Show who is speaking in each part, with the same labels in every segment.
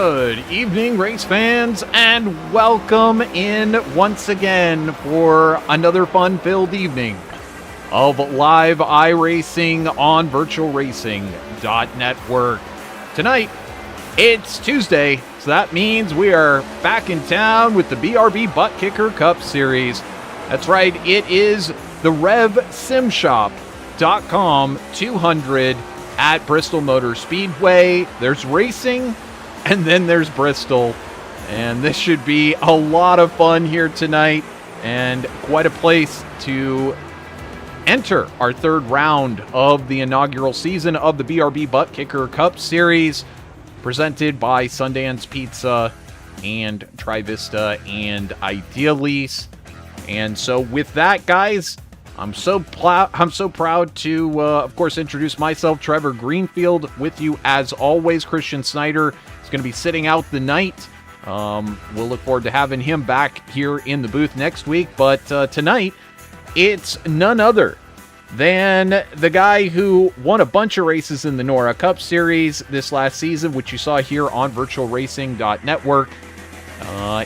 Speaker 1: Good evening, race fans, and welcome in once again for another fun-filled evening of live iRacing on VirtualRacing.Network. Tonight, it's Tuesday, so that means we are back in town with the BRB Buttkicker Cup Series. That's right, it is the RevSimShop.com 200 at Bristol Motor Speedway. There's racing, and then there's Bristol, and this should be a lot of fun here tonight, and quite a place to enter our third round of the inaugural season of the BRB Buttkicker Cup Series, presented by Sundance Pizza and Trivista and Idealease. And so with that, guys, I'm so proud to, of course, introduce myself, Trevor Greenfield, with you as always. Christian Snyder is going to be sitting out the night. We'll look forward to having him back here in the booth next week. But tonight, it's none other than the guy who won a bunch of races in the NORA Cup Series this last season, which you saw here on VirtualRacing.Network.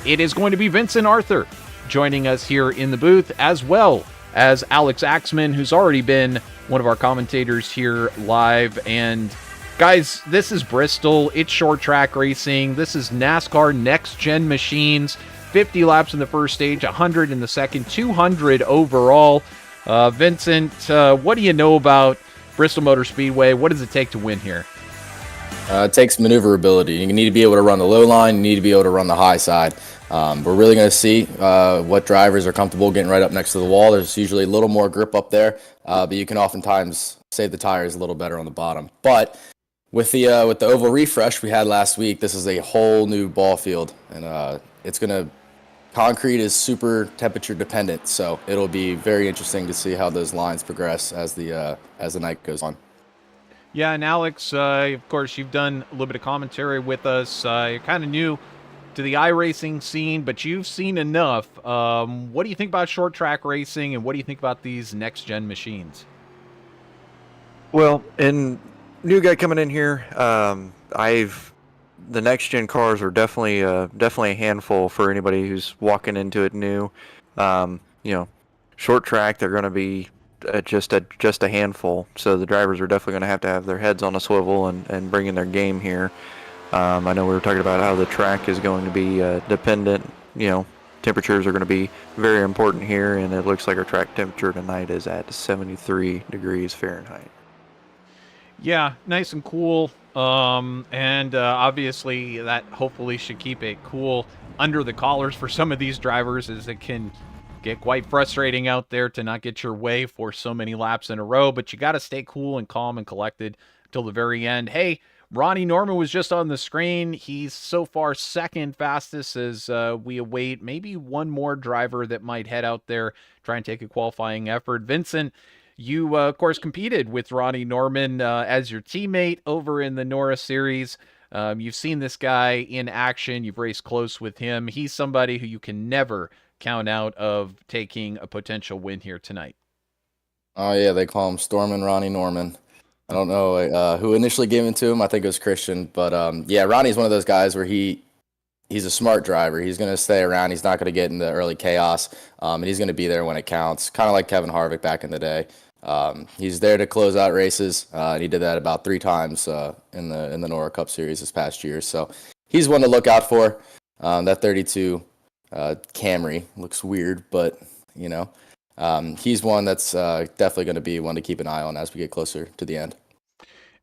Speaker 1: It is going to be Vincent Arthur joining us here in the booth, as well as Alex Axman, who's already been one of our commentators here live. And guys, this is Bristol. It's short track racing. This is NASCAR next-gen machines. 50 laps in the first stage, 100 in the second, 200 overall. Vincent, what do you know about Bristol Motor Speedway? What does it take to win here?
Speaker 2: It takes maneuverability. You need to be able to run the low line. You need to be able to run the high side. We're really going to see what drivers are comfortable getting right up next to the wall. There's usually a little more grip up there, but you can oftentimes save the tires a little better on the bottom. But with the oval refresh we had last week, this is a whole new ball field, and concrete is super temperature dependent, so it'll be very interesting to see how those lines progress as the night goes on.
Speaker 1: Yeah, and Alex, of course, you've done a little bit of commentary with us. You're kind of new to the iRacing scene, but you've seen enough. What do you think about short track racing, and what do you think about these next-gen machines?
Speaker 3: Well, and new guy coming in here, the next-gen cars are definitely a handful for anybody who's walking into it new. Short track, they're going to be just a handful, so the drivers are definitely going to have their heads on a swivel and bring in their game here. I know we were talking about how the track is going to be dependent. Temperatures are going to be very important here, and it looks like our track temperature tonight is at 73 degrees Fahrenheit.
Speaker 1: Yeah, nice and cool, and obviously that hopefully should keep it cool under the collars for some of these drivers, as it can get quite frustrating out there to not get your way for so many laps in a row, but you got to stay cool and calm and collected till the very end. Hey, Ronnie Norman was just on the screen. He's so far second fastest, as we await maybe one more driver that might head out there, try and take a qualifying effort. Vincent, you, of course, competed with Ronnie Norman as your teammate over in the NORA Series. You've seen this guy in action. You've raced close with him. He's somebody who you can never count out of taking a potential win here tonight.
Speaker 2: Oh, yeah, they call him Stormin' Ronnie Norman. I don't know who initially gave it to him. I think it was Christian. But, yeah, Ronnie's one of those guys where he's a smart driver. He's going to stay around. He's not going to get into early chaos, and he's going to be there when it counts, kind of like Kevin Harvick back in the day. He's there to close out races, and he did that about 3 times in the NORA Cup Series this past year. So he's one to look out for. That 32 Camry looks weird, but, he's one that's definitely going to be one to keep an eye on as we get closer to the end.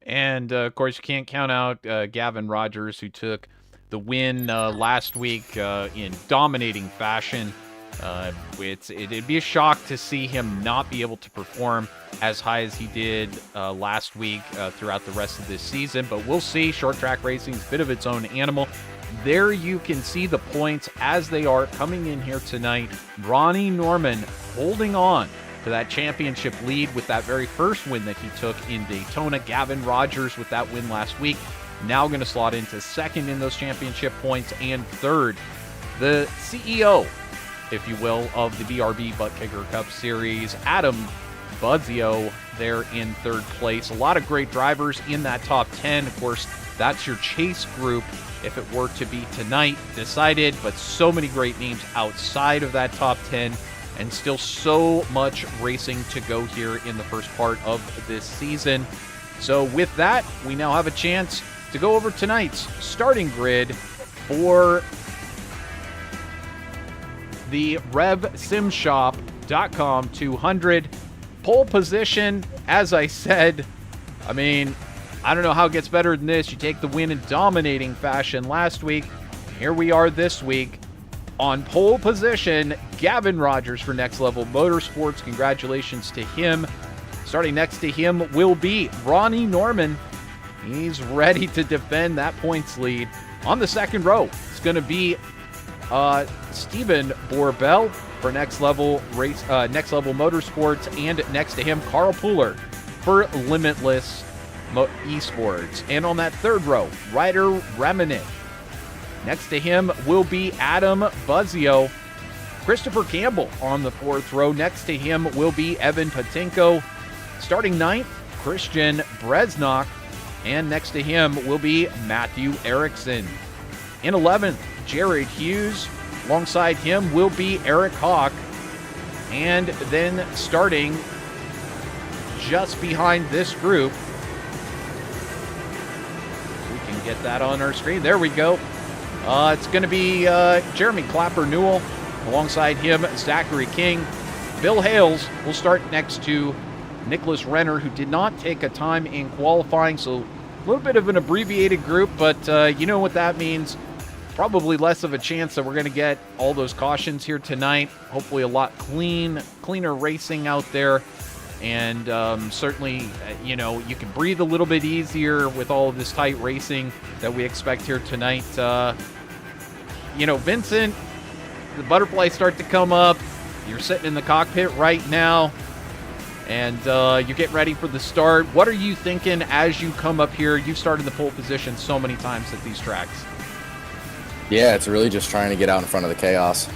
Speaker 1: And, of course, you can't count out Gavin Rogers, who took the win last week in dominating fashion. It'd be a shock to see him not be able to perform as high as he did last week throughout the rest of this season, but we'll see. Short track racing is a bit of its own animal. There you can see the points as they are coming in here tonight. Ronnie Norman holding on to that championship lead with that very first win that he took in Daytona. Gavin Rogers with that win last week, now going to slot into second in those championship points, and third, the CEO, if you will, of the BRB Buttkicker Cup Series, Adam Buzzio, there in third place. A lot of great drivers in that top 10. Of course, That's your chase group if it were to be tonight decided, but so many great names outside of that top 10 and still so much racing to go here in the first part of this season. So with that, we now have a chance to go over tonight's starting grid for the RevSimShop.com 200. Pole position, as I said, I mean, I don't know how it gets better than this. You take the win in dominating fashion last week. Here we are this week. On pole position, Gavin Rogers for Next Level Motorsports. Congratulations to him. Starting next to him will be Ronnie Norman. He's ready to defend that points lead. On the second row, it's going to be Stephen Borbell for Next Level Motorsports, and next to him, Carl Pooler for Limitless eSports. And on that third row, Ryder Reminick. Next to him will be Adam Buzzio. Christopher Campbell on the fourth row. Next to him will be Evan Patinko. Starting ninth, Christian Bresnock. And next to him will be Matthew Erickson. In 11th, Jared Hughes. Alongside him will be Eric Hawk. And then starting just behind this group, we can get that on our screen. There we go. It's going to be Jeremy Clapper Newell. Alongside him, Zachary King. Bill Hales will start next to Nicholas Renner, who did not take a time in qualifying, so a little bit of an abbreviated group, but you know what that means. Probably less of a chance that we're going to get all those cautions here tonight. Hopefully a lot cleaner racing out there. And certainly, you know, you can breathe a little bit easier with all of this tight racing that we expect here tonight. You know, Vincent, the butterflies start to come up. You're sitting in the cockpit right now, and you're getting ready for the start. What are you thinking as you come up here? You've started the pole position so many times at these tracks.
Speaker 2: Yeah, it's really just trying to get out in front of the chaos.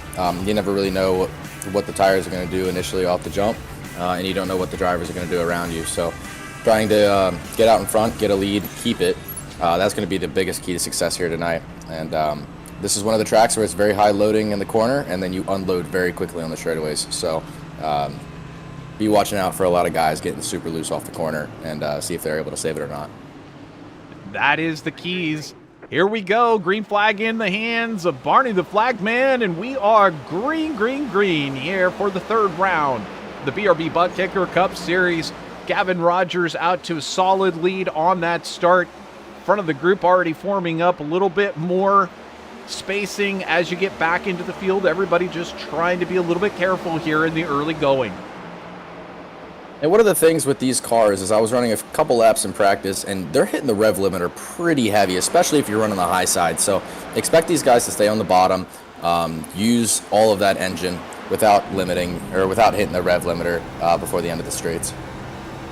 Speaker 2: You never really know what the tires are going to do initially off the jump, and you don't know what the drivers are going to do around you. So trying to get out in front, get a lead, keep it, that's going to be the biggest key to success here tonight. And this is one of the tracks where it's very high loading in the corner, and then you unload very quickly on the straightaways. So be watching out for a lot of guys getting super loose off the corner, and see if they're able to save it or not.
Speaker 1: That is the keys. Here we go. Green flag in the hands of Barney the Flag Man, and we are green, green, green here for the third round. The BRB Buttkicker Cup Series. Gavin Rogers out to a solid lead on that start. Front of the group already forming up, a little bit more spacing as you get back into the field. Everybody just trying to be a little bit careful here in the early going.
Speaker 2: And one of the things with these cars is I was running a couple laps in practice, and they're hitting the rev limiter pretty heavy, especially if you're running the high side. So expect these guys to stay on the bottom, use all of that engine without limiting or without hitting the rev limiter before the end of the straights.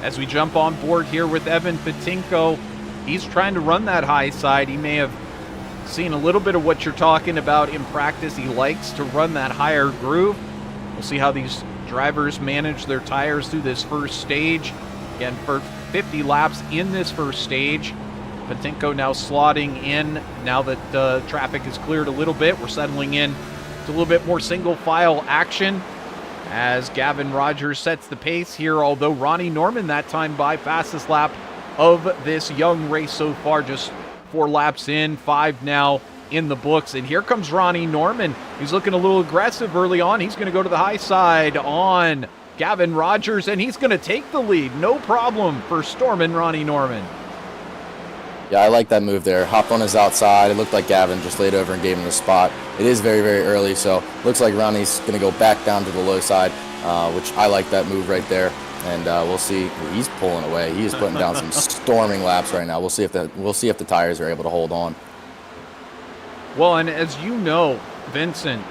Speaker 1: As we jump on board here with Evan Patinko, he's trying to run that high side. He may have seen a little bit of what you're talking about in practice. He likes to run that higher groove. We'll see how these drivers manage their tires through this first stage. Again, for 50 laps in this first stage. Patinko now slotting in. Now that traffic is cleared a little bit, we're settling in to a little bit more single file action as Gavin Rogers sets the pace here, although Ronnie Norman that time by fastest lap of this young race so far, just 4 laps in, 5 now in the books. And here comes Ronnie Norman. He's looking a little aggressive early on. He's going to go to the high side on Gavin Rogers, and he's going to take the lead. No problem for Stormin' Ronnie Norman.
Speaker 2: Yeah, I like that move there. Hopped on his outside. It looked like Gavin just laid over and gave him the spot. It is very, very early, so looks like Ronnie's going to go back down to the low side, which I like that move right there. And we'll see. He's pulling away. He is putting down some storming laps right now. We'll see if the tires are able to hold on.
Speaker 1: Well, and as you know, Vincent,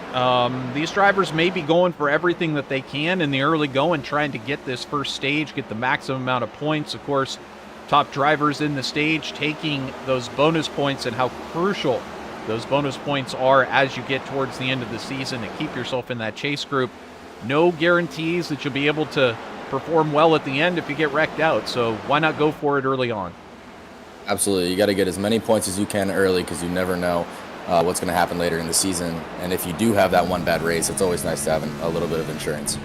Speaker 1: these drivers may be going for everything that they can in the early going, trying to get this first stage, get the maximum amount of points. Of course, top drivers in the stage taking those bonus points, and how crucial those bonus points are as you get towards the end of the season to keep yourself in that chase group. No guarantees that you'll be able to perform well at the end if you get wrecked out, so why not go for it early on?
Speaker 2: Absolutely. You got to get as many points as you can early because you never know what's going to happen later in the season. And if you do have that one bad race, it's always nice to have a little bit of insurance.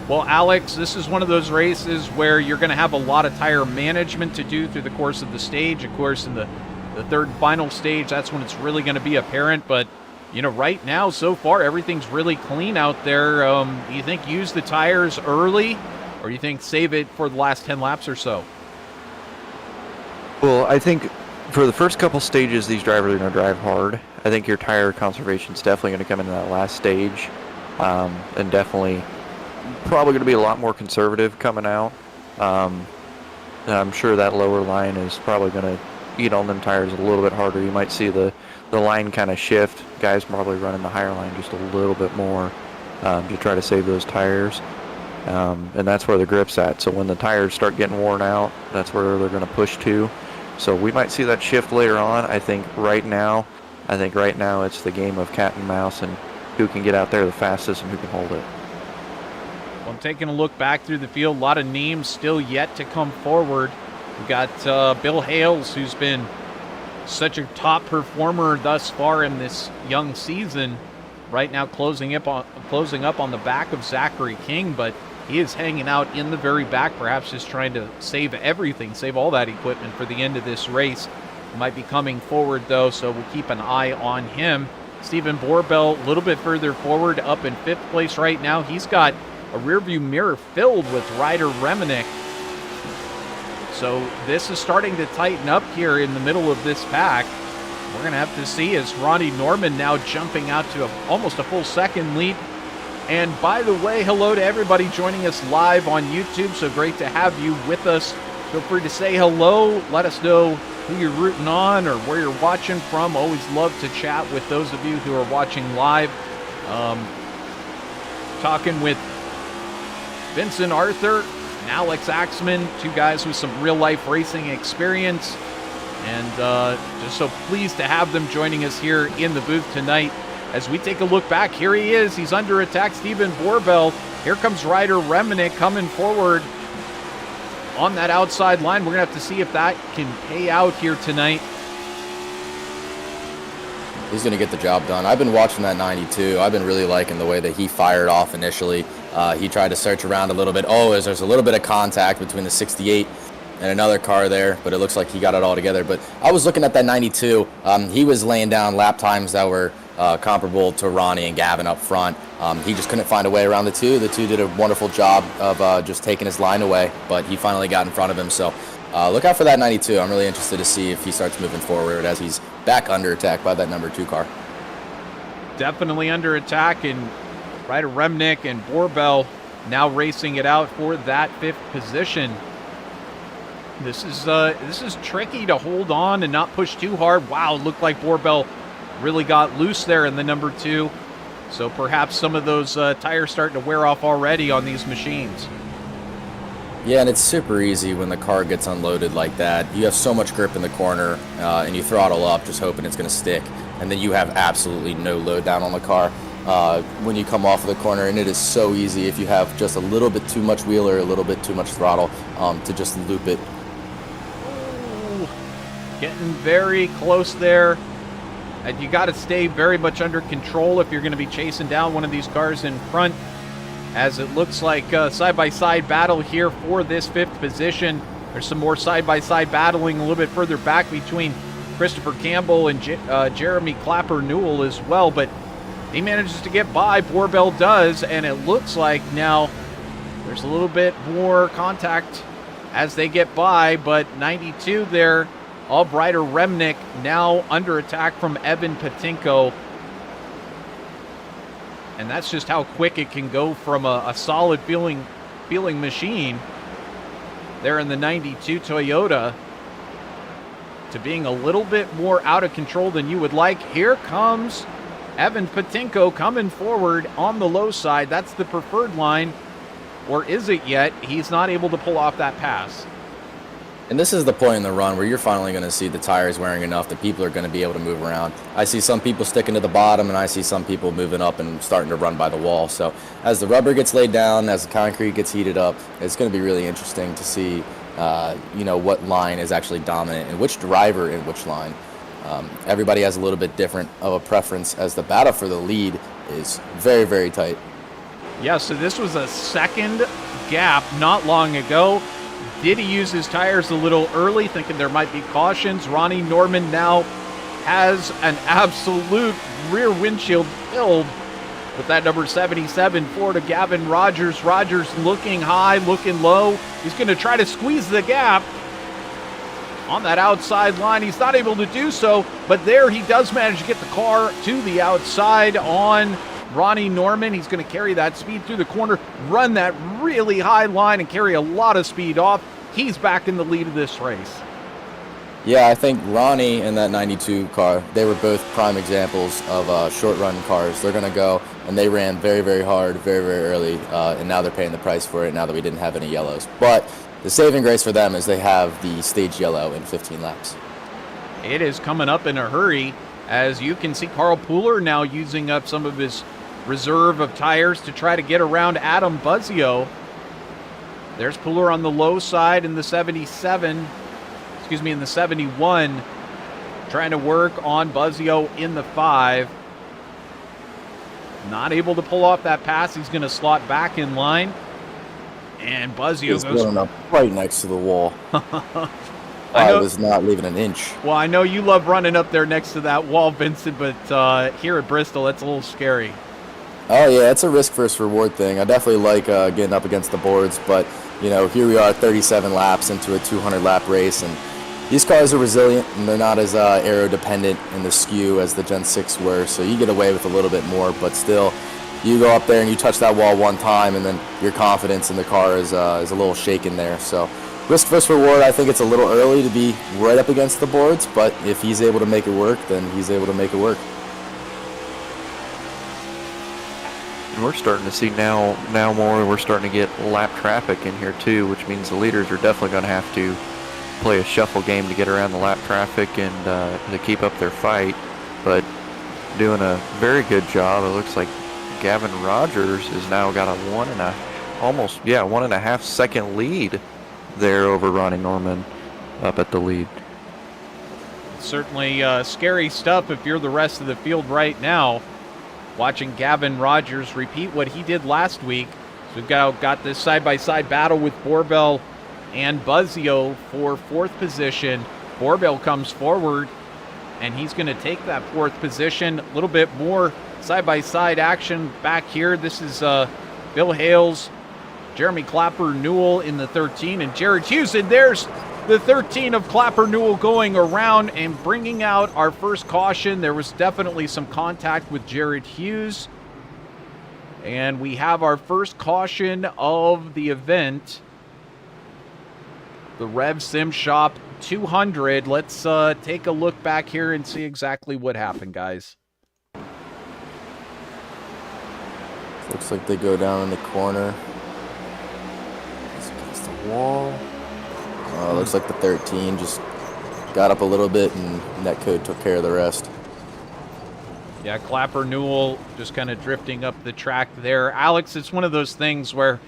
Speaker 1: Well, Alex, this is one of those races where you're going to have a lot of tire management to do through the course of the stage. Of course, in the third and final stage, that's when it's really going to be apparent. But, you know, right now, so far, everything's really clean out there. Do you think use the tires early, or do you think save it for the last 10 laps or so?
Speaker 3: Well, I think for the first couple stages, these drivers are going to drive hard. I think your tire conservation is definitely going to come in that last stage, and definitely probably going to be a lot more conservative coming out. And I'm sure that lower line is probably going to eat on them tires a little bit harder. You might see the line kind of shift. Guys probably running the higher line just a little bit more to try to save those tires. And that's where the grip's at. So when the tires start getting worn out, that's where they're going to push to. So we might see that shift later on. I think right now it's the game of cat and mouse and who can get out there the fastest and who can hold it.
Speaker 1: Well, I'm taking a look back through the field. A lot of names still yet to come forward. We've got Bill Hales, who's been such a top performer thus far in this young season. Right now closing up on the back of Zachary King, but he is hanging out in the very back, perhaps just trying to save everything, save all that equipment for the end of this race. He might be coming forward, though, so we'll keep an eye on him. Stephen Borbell, a little bit further forward, up in 5th place right now. He's got a rearview mirror filled with Ryder Reminick. So this is starting to tighten up here in the middle of this pack. We're going to have to see as Ronnie Norman now jumping out to almost a full second lead. And by the way, hello to everybody joining us live on YouTube. So great to have you with us. Feel free to say hello. Let us know who you're rooting on or where you're watching from. Always love to chat with those of you who are watching live. Talking with Vincent Arthur and Alex Axman, two guys with some real-life racing experience. And just so pleased to have them joining us here in the booth tonight. As we take a look back, here he is. He's under attack, Stephen Borbell. Here comes Ryder Reminick coming forward on that outside line. We're going to have to see if that can pay out here tonight.
Speaker 2: He's going to get the job done. I've been watching that 92. I've been really liking the way that he fired off initially. He tried to search around a little bit. There's a little bit of contact between the 68 and another car there, but it looks like he got it all together. But I was looking at that 92. He was laying down lap times that were comparable to Ronnie and Gavin up front. He just couldn't find a way around the two. The two did a wonderful job of just taking his line away, but he finally got in front of him. So look out for that 92. I'm really interested to see if he starts moving forward as he's back under attack by that number 2 car.
Speaker 1: Definitely under attack, and Ryder Remnick and Borbell now racing it out for that 5th position. This is tricky to hold on and not push too hard. Wow, looked like Borbell really got loose there in the number 2. So perhaps some of those tires starting to wear off already on these machines.
Speaker 2: Yeah, and it's super easy when the car gets unloaded like that. You have so much grip in the corner, and you throttle up just hoping it's going to stick. And then you have absolutely no load down on the car when you come off of the corner. And it is so easy if you have just a little bit too much wheel or a little bit too much throttle to just loop it.
Speaker 1: Ooh, getting very close there. And you got to stay very much under control if you're going to be chasing down one of these cars in front, as it looks like side-by-side battle here for this 5th position. There's some more side-by-side battling a little bit further back between Christopher Campbell and Jeremy Clapper Newell as well, but he manages to get by. Borbell does, and it looks like now there's a little bit more contact as they get by, but 92 there of Ryder Remnick now under attack from Evan Patinko. And that's just how quick it can go from a solid feeling machine there in the 92 Toyota to being a little bit more out of control than you would like. Here comes Evan Patinko coming forward on the low side. That's the preferred line. Or is it yet? He's not able to pull off that pass.
Speaker 2: And this is the point in the run where you're finally going to see the tires wearing enough that people are going to be able to move around. I see some people sticking to the bottom, and I see some people moving up and starting to run by the wall. So as the rubber gets laid down, as the concrete gets heated up, it's going to be really interesting to see what line is actually dominant and which driver in which line. Everybody has a little bit different of a preference, as the battle for the lead is very, very tight.
Speaker 1: Yeah, so this was a second gap not long ago. Did he use his tires a little early, thinking there might be cautions? Ronnie Norman now has an absolute rear windshield filled with that number 77 Ford of Gavin Rogers. Rogers looking high, looking low. He's going to try to squeeze the gap on that outside line. He's not able to do so, but there he does manage to get the car to the outside on Ronnie Norman. He's going to carry that speed through the corner, run that really high line, and carry a lot of speed off. He's back in the lead of this race.
Speaker 2: Yeah, I think Ronnie and that 92 car, they were both prime examples of short run cars. They're going to go, and they ran very, very hard, very, very early, and now they're paying the price for it now that we didn't have any yellows. But the saving grace for them is they have the stage yellow in 15 laps.
Speaker 1: It is coming up in a hurry. As you can see, Carl Pooler now using up some of his reserve of tires to try to get around Adam Buzzio. There's Pooler on the low side in the 71, trying to work on Buzzio in the 5. Not able to pull off that pass. He's going to slot back in line. And Buzzio
Speaker 2: He's going up right next to the wall. I was not leaving an inch.
Speaker 1: Well, I know you love running up there next to that wall, Vincent, but here at Bristol, that's a little scary.
Speaker 2: Oh, yeah, it's a risk versus reward thing. I definitely like getting up against the boards, but, here we are 37 laps into a 200-lap race, and these cars are resilient, and they're not as aero-dependent in the skew as the Gen 6 were, so you get away with a little bit more, but still, you go up there and you touch that wall one time, and then your confidence in the car is a little shaken there. So risk versus reward, I think it's a little early to be right up against the boards, but if he's able to make it work, then he's able to make it work.
Speaker 3: And we're starting to see now more, we're starting to get lap traffic in here too, which means the leaders are definitely going to have to play a shuffle game to get around the lap traffic and to keep up their fight, but doing a very good job. It looks like Gavin Rogers has now got a 1.5 second lead there over Ronnie Norman up at the lead.
Speaker 1: Certainly scary stuff if you're the rest of the field right now, watching Gavin Rogers repeat what he did last week. So we've got this side-by-side battle with Borbell and Buzzio for 4th position. Borbell comes forward, and he's going to take that 4th position. A little bit more side-by-side action back here. This is Bill Hales, Jeremy Clapper Newell in the 13, and Jared Hughes. And there's the 13 of Clapper Newell going around and bringing out our first caution. There was definitely some contact with Jared Hughes. And we have our first caution of the event. The Rev Sim Shop 200. Let's take a look back here and see exactly what happened, guys.
Speaker 2: Looks like they go down in the corner. It's against the wall. Looks like the 13 just got up a little bit, and Netcode took care of the rest.
Speaker 1: Yeah, Clapper Newell just kind of drifting up the track there. Alex, it's one of those things where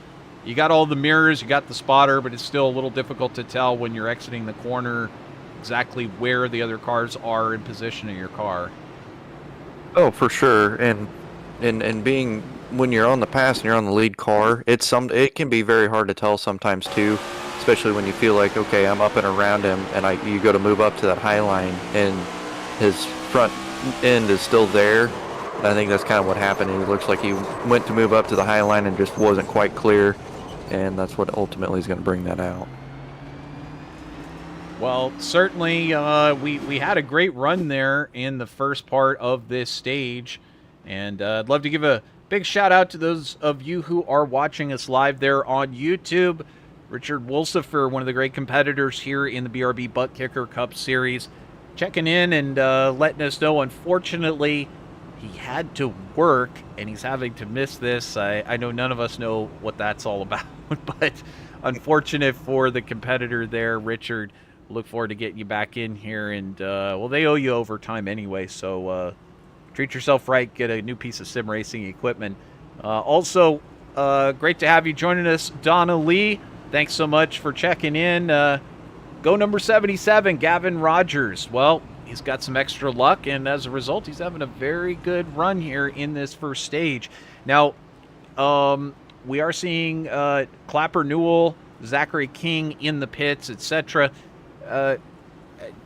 Speaker 1: you got all the mirrors, you got the spotter, but it's still a little difficult to tell when you're exiting the corner exactly where the other cars are in position in your car.
Speaker 3: Oh, for sure. And being, when you're on the pass and you're on the lead car, it can be very hard to tell sometimes too, especially when you feel like, okay, I'm up and around him, and you go to move up to that high line and his front end is still there. And I think that's kind of what happened. It looks like he went to move up to the high line and just wasn't quite clear, and that's what ultimately is going to bring that out.
Speaker 1: Well, certainly we had a great run there in the first part of this stage, and I'd love to give a big shout out to those of you who are watching us live there on YouTube. Richard Wolsifer, one of the great competitors here in the BRB Buttkicker Cup Series, checking in and letting us know, unfortunately, he had to work, and he's having to miss this. I know none of us know what that's all about, but unfortunate for the competitor there, Richard. Look forward to getting you back in here, and, well, they owe you overtime anyway, so treat yourself right, get a new piece of sim racing equipment. Also, great to have you joining us, Donna Lee. Thanks so much for checking in. Go number 77, Gavin Rogers. Well, he's got some extra luck, and as a result, he's having a very good run here in this first stage. Now, we are seeing Clapper Newell, Zachary King in the pits, etc.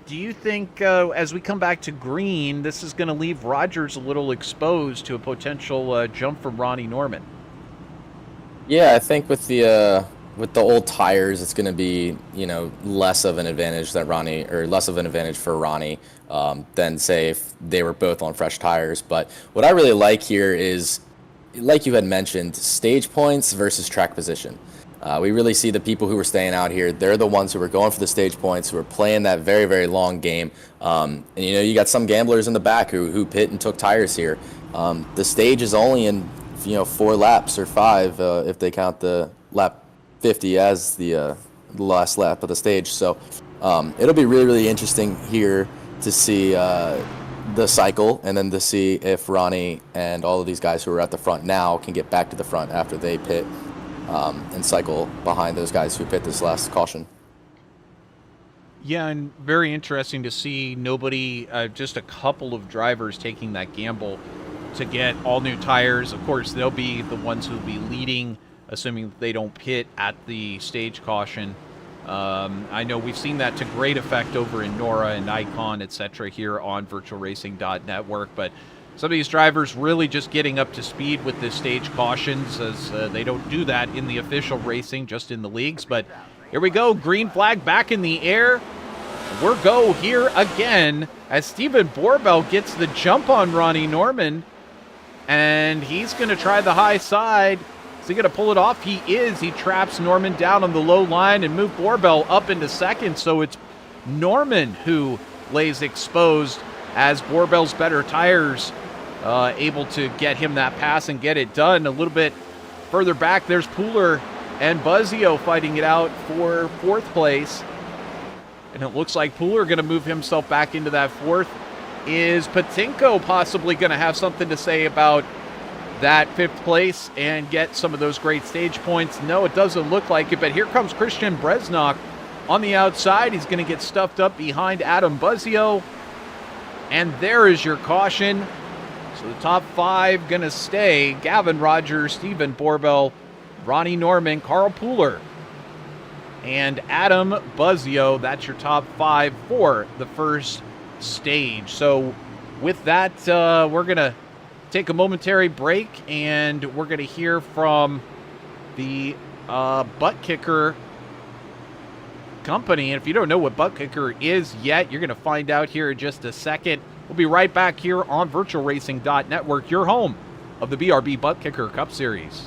Speaker 1: Do you think as we come back to green, this is going to leave Rogers a little exposed to a potential jump from Ronnie Norman?
Speaker 2: Yeah, I think with the old tires, it's going to be, less of an advantage that Ronnie, or less of an advantage for Ronnie than say if they were both on fresh tires. But what I really like here is, like you had mentioned, stage points versus track position. We really see the people who are staying out here. They're the ones who are going for the stage points, who are playing that very, very long game. And you got some gamblers in the back who pit and took tires here. The stage is only in 4 laps or 5 if they count the lap 50 as the last lap of the stage. So it'll be really, really interesting here to see the cycle, and then to see if Ronnie and all of these guys who are at the front now can get back to the front after they pit and cycle behind those guys who pit this last caution.
Speaker 1: Yeah, and very interesting to see nobody, just a couple of drivers taking that gamble to get all new tires. Of course, they'll be the ones who will be leading, assuming they don't pit at the stage caution. I know we've seen that to great effect over in Nora and Icon, etc. here on VirtualRacing.Network, but some of these drivers really just getting up to speed with the stage cautions, as they don't do that in the official racing, just in the leagues. But here we go, green flag back in the air. We're go here again as Stephen Borbell gets the jump on Ronnie Norman, and he's going to try the high side. Is he going to pull it off? He is. He traps Norman down on the low line and moved Borbell up into second. So it's Norman who lays exposed as Borbell's better tires able to get him that pass and get it done. A little bit further back, there's Pooler and Buzzio fighting it out for 4th place. And it looks like Pooler going to move himself back into that 4th. Is Patinko possibly going to have something to say about that 5th place and get some of those great stage points? No, it doesn't look like it, but here comes Christian Bresnock on the outside. He's going to get stuffed up behind Adam Buzzio, and there is your caution. So the top 5 going to stay: Gavin Rogers, Stephen Borbell, Ronnie Norman, Carl Pooler, and Adam Buzzio. That's your top 5 for the first stage. So with that, we're going to take a momentary break, and we're going to hear from the Buttkicker company. And if you don't know what Buttkicker is yet, you're going to find out here in just a second. We'll be right back here on VirtualRacing.Network, your home of the BRB Buttkicker Cup Series.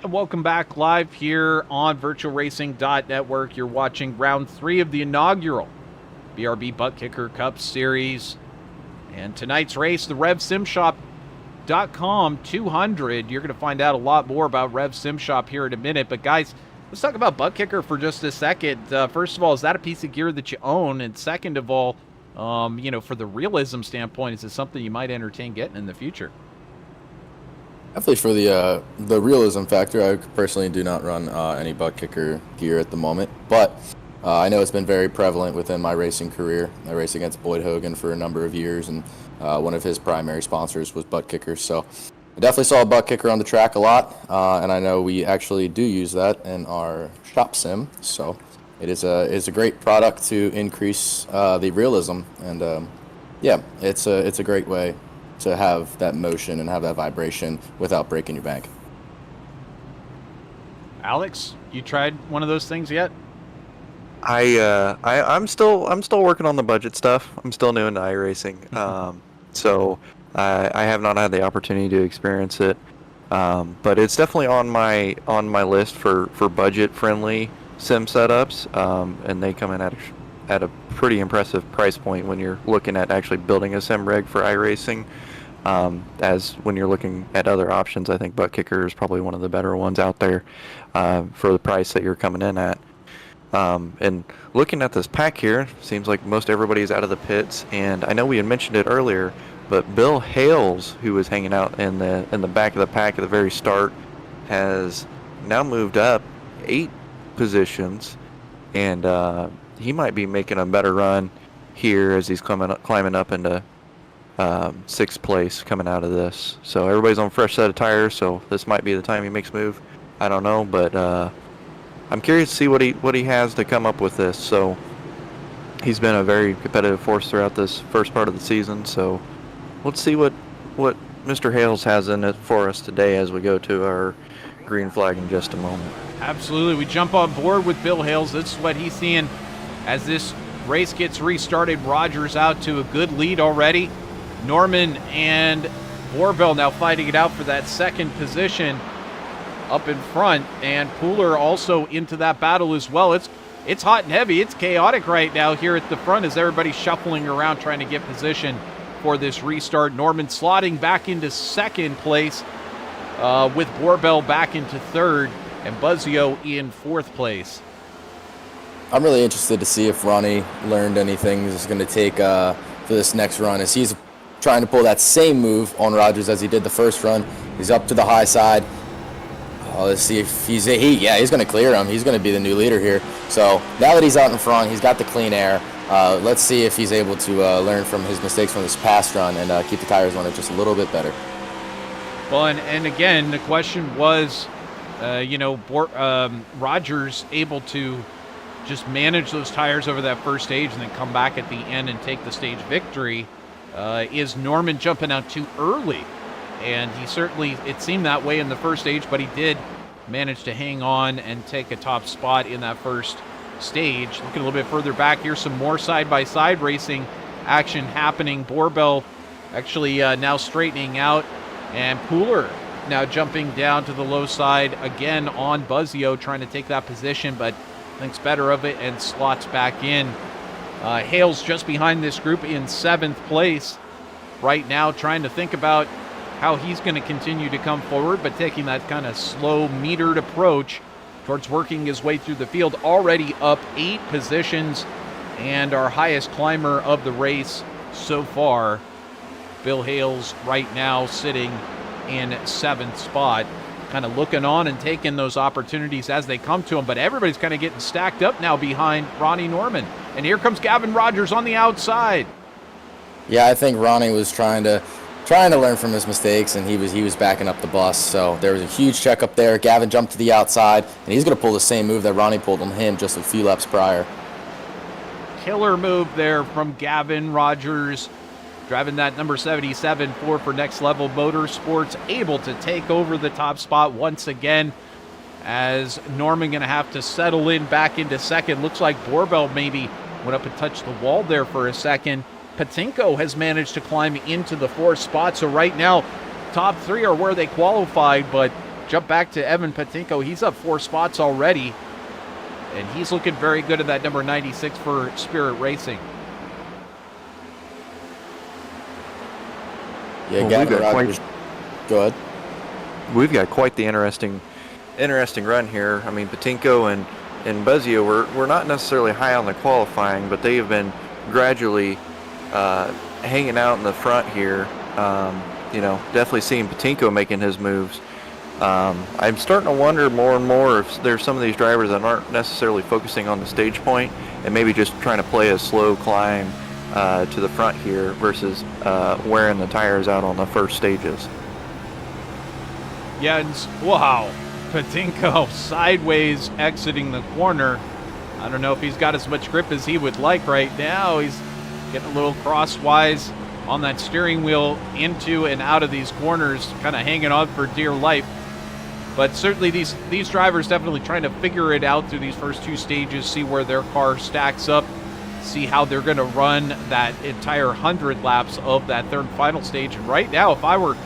Speaker 1: Welcome back live here on VirtualRacing.Network. You're watching round 3 of the inaugural BRB Buttkicker Cup Series. And tonight's race, the RevSimShop.com 200. You're going to find out a lot more about Rev Sim Shop here in a minute. But guys, let's talk about Buttkicker for just a second. First of all, is that a piece of gear that you own? And second of all, for the realism standpoint, is it something you might entertain getting in the future?
Speaker 2: Definitely for the realism factor. I personally do not run any Buttkicker gear at the moment, but I know it's been very prevalent within my racing career. I raced against Boyd Hogan for a number of years, and one of his primary sponsors was Buttkicker. So I definitely saw a butt kicker on the track a lot, and I know we actually do use that in our shop sim. So it is a great product to increase the realism, and yeah, it's a great way to have that motion and have that vibration without breaking your bank.
Speaker 1: Alex, you tried one of those things yet?
Speaker 3: I'm still working on the budget stuff. I'm still new into iRacing, so I have not had the opportunity to experience it. But it's definitely on my list for budget friendly sim setups, and they come in at a pretty impressive price point when you're looking at actually building a sim rig for iRacing. As when you're looking at other options, I think Buttkicker is probably one of the better ones out there for the price that you're coming in at. And looking at this pack here, seems like most everybody's out of the pits, and I know we had mentioned it earlier, but Bill Hales, who was hanging out in the back of the pack at the very start, has now moved up 8 positions, and he might be making a better run here as he's climbing up into 6th place coming out of this. So everybody's on a fresh set of tires, so this might be the time he makes a move. I don't know, but I'm curious to see what he has to come up with this. So he's been a very competitive force throughout this first part of the season. So let's see what Mr. Hales has in it for us today as we go to our green flag in just a moment.
Speaker 1: Absolutely. We jump on board with Bill Hales. This is what he's seeing as this race gets restarted. Rogers out to a good lead already. Norman and Borbell now fighting it out for that second position up in front, and Pooler also into that battle as well. It's hot and heavy. It's chaotic right now here at the front as everybody's shuffling around trying to get position for this restart. Norman slotting back into 2nd place with Borbell back into 3rd, and Buzzio in 4th place.
Speaker 2: I'm really interested to see if Ronnie learned anything he's going to take for this next run, as he's trying to pull that same move on Rogers as he did the first run. He's up to the high side. Let's see if he's going to clear him. He's going to be the new leader here. So now that he's out in front, he's got the clean air. Let's see if he's able to learn from his mistakes from this past run and keep the tires running just a little bit better.
Speaker 1: Well, and again, the question was, Rogers able to just manage those tires over that first stage and then come back at the end and take the stage victory. Is Norman jumping out too early? And he certainly, it seemed that way in the first stage, but he did manage to hang on and take a top spot in that first stage. Looking a little bit further back, here's some more side-by-side racing action happening. Borbell actually now straightening out, and Pooler now jumping down to the low side again on Buzzio, trying to take that position, but thinks better of it and slots back in. Hales just behind this group in 7th place right now, trying to think about how he's going to continue to come forward, but taking that kind of slow, metered approach towards working his way through the field. Already up 8 positions, and our highest climber of the race so far, Bill Hales, right now sitting in 7th spot, kind of looking on and taking those opportunities as they come to him. But everybody's kind of getting stacked up now behind Ronnie Norman. And here comes Gavin Rogers on the outside.
Speaker 2: Yeah, I think Ronnie was trying to learn from his mistakes, and he was backing up the bus. So there was a huge check up there. Gavin jumped to the outside, and he's going to pull the same move that Ronnie pulled on him just a few laps prior.
Speaker 1: Killer move there from Gavin Rogers, driving that number 77 for Next Level Motorsports, able to take over the top spot once again, as Norman going to have to settle in back into 2nd. Looks like Borbell maybe went up and touched the wall there for a second. Patinko has managed to climb into the 4th spot, so right now top 3 are where they qualified, but jump back to Evan Patinko. He's up 4 spots already, and he's looking very good at that number 96 for Spirit Racing.
Speaker 2: Yeah,
Speaker 3: Well,
Speaker 2: Gavin Rogers. Go ahead.
Speaker 3: We've got quite the interesting run here. I mean, Patinko and Buzzio were not necessarily high on the qualifying, but they have been gradually hanging out in the front here. Definitely seeing Patinko making his moves. I'm starting to wonder more and more if there's some of these drivers that aren't necessarily focusing on the stage point and maybe just trying to play a slow climb to the front here versus wearing the tires out on the first stages.
Speaker 1: Yeah, wow. Patinko sideways exiting the corner. I don't know if he's got as much grip as he would like right now. He's getting a little crosswise on that steering wheel into and out of these corners, kind of hanging on for dear life. But certainly these drivers definitely trying to figure it out through these first two stages, see where their car stacks up, see how they're going to run that entire 100 laps of that third and final stage. And right now, if I were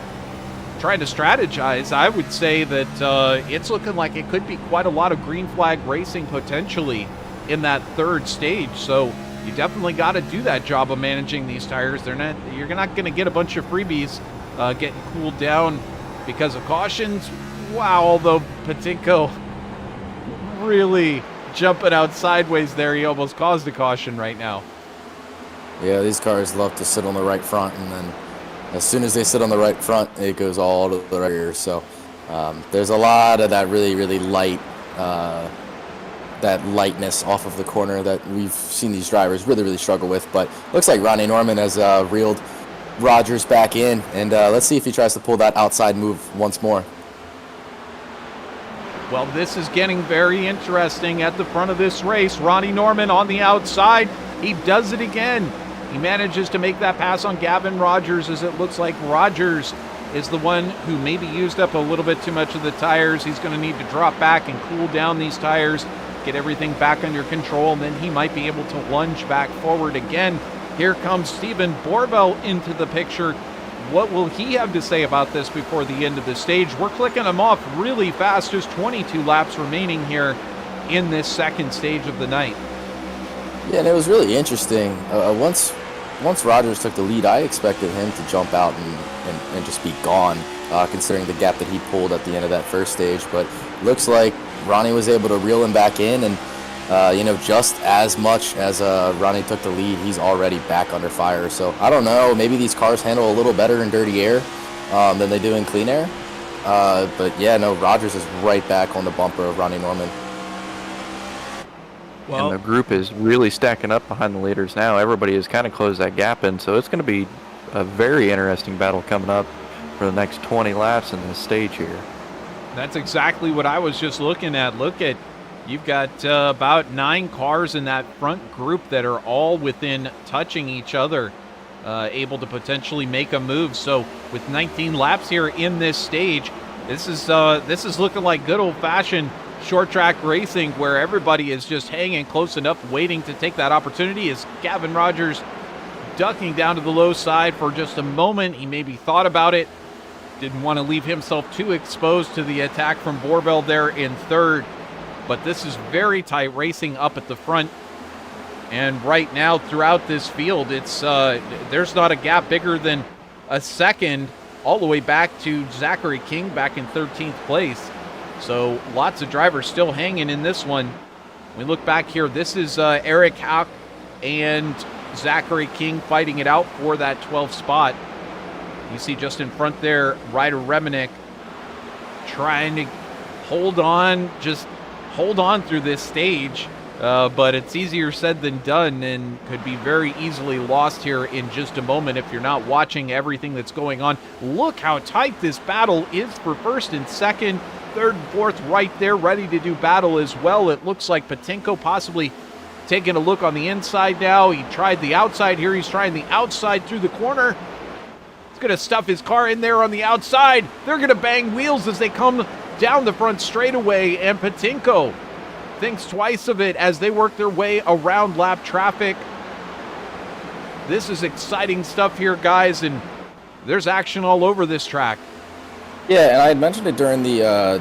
Speaker 1: trying to strategize, I would say that it's looking like it could be quite a lot of green flag racing potentially in that third stage. So you definitely got to do that job of managing these tires. You're not going to get a bunch of freebies getting cooled down because of cautions. Wow, although Patinko really jumping out sideways there, he almost caused a caution right now.
Speaker 2: Yeah, these cars love to sit on the right front, and then as soon as they sit on the right front, it goes all to the rear. So there's a lot of that really, really light, that lightness off of the corner that we've seen these drivers really, really struggle with. But looks like Ronnie Norman has reeled Rogers back in, and let's see if he tries to pull that outside move once more.
Speaker 1: Well, this is getting very interesting at the front of this race. Ronnie Norman on the outside. He does it again. He manages to make that pass on Gavin Rogers, as it looks like Rogers is the one who maybe used up a little bit too much of the tires. He's going to need to drop back and cool down these tires, get everything back under control, and then he might be able to lunge back forward again. Here comes Stephen Borbell into the picture. What will he have to say about this before the end of the stage? We're clicking him off really fast. Just 22 laps remaining here in this second stage of the night.
Speaker 2: Yeah, and it was really interesting. Once Rogers took the lead, I expected him to jump out and just be gone, considering the gap that he pulled at the end of that first stage. But looks like Ronnie was able to reel him back in, and just as much as Ronnie took the lead, he's already back under fire. So I don't know, maybe these cars handle a little better in dirty air than they do in clean air. But yeah, no, Rogers is right back on the bumper of Ronnie Norman.
Speaker 3: Well, and the group is really stacking up behind the leaders now. Everybody has kind of closed that gap in, so it's going to be a very interesting battle coming up for the next 20 laps in this stage here.
Speaker 1: That's exactly what I was just looking at. You've got about 9 cars in that front group that are all within touching each other, able to potentially make a move. So with 19 laps here in this stage, this is looking like good old-fashioned short track racing, where everybody is just hanging close enough, waiting to take that opportunity. As Gavin Rogers ducking down to the low side for just a moment, he maybe thought about it, didn't want to leave himself too exposed to the attack from Borbell there in third. But this is very tight racing up at the front, and right now throughout this field, it's there's not a gap bigger than a second all the way back to Zachary King back in 13th place. So lots of drivers still hanging in this one. We look back here, this is Eric Hauk and Zachary King fighting it out for that 12th spot. You see just in front there, Ryder Reminick trying to hold on through this stage, but it's easier said than done and could be very easily lost here in just a moment if you're not watching everything that's going on. Look how tight this battle is for first and second. Third and fourth right there, ready to do battle as well. It looks like Patinko possibly taking a look on the inside now. He tried the outside here. He's trying the outside through the corner. He's going to stuff his car in there on the outside. They're going to bang wheels as they come down the front straightaway, and Patinko thinks twice of it as they work their way around lap traffic. This is exciting stuff here, guys, and there's action all over this track.
Speaker 2: Yeah, and I had mentioned it during the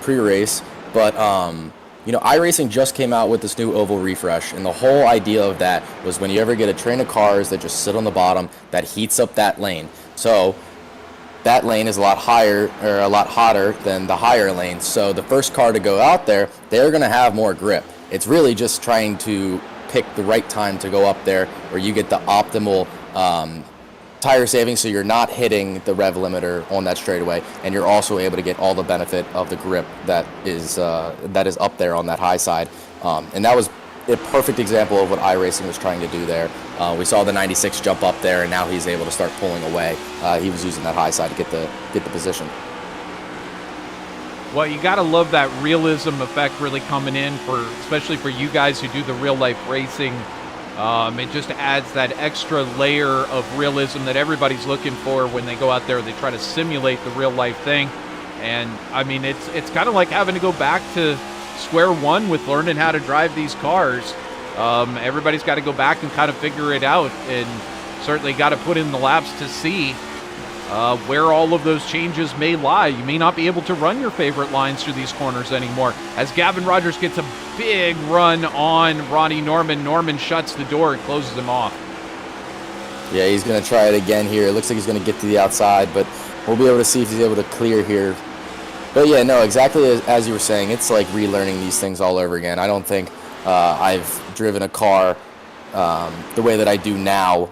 Speaker 2: pre-race, but iRacing just came out with this new oval refresh, and the whole idea of that was when you ever get a train of cars that just sit on the bottom, that heats up that lane. So that lane is a lot higher or a lot hotter than the higher lane. So the first car to go out there, they're going to have more grip. It's really just trying to pick the right time to go up there where you get the optimal tire saving, so you're not hitting the rev limiter on that straightaway, and you're also able to get all the benefit of the grip that is up there on that high side. And that was a perfect example of what iRacing was trying to do there. We saw the 96 jump up there, and now he's able to start pulling away. He was using that high side to get the position.
Speaker 1: Well, you got to love that realism effect really coming in, especially for you guys who do the real-life racing. It just adds that extra layer of realism that everybody's looking for when they go out there. They try to simulate the real-life thing. And, I mean, it's kind of like having to go back to square one with learning how to drive these cars. Everybody's got to go back and kind of figure it out, and certainly got to put in the laps to see where all of those changes may lie. You may not be able to run your favorite lines through these corners anymore. As Gavin Rogers gets a big run on Ronnie Norman, Norman shuts the door and closes him off.
Speaker 2: Yeah, he's going to try it again here. It looks like he's going to get to the outside, but we'll be able to see if he's able to clear here. But yeah, no, exactly as you were saying, it's like relearning these things all over again. I don't think I've driven a car the way that I do now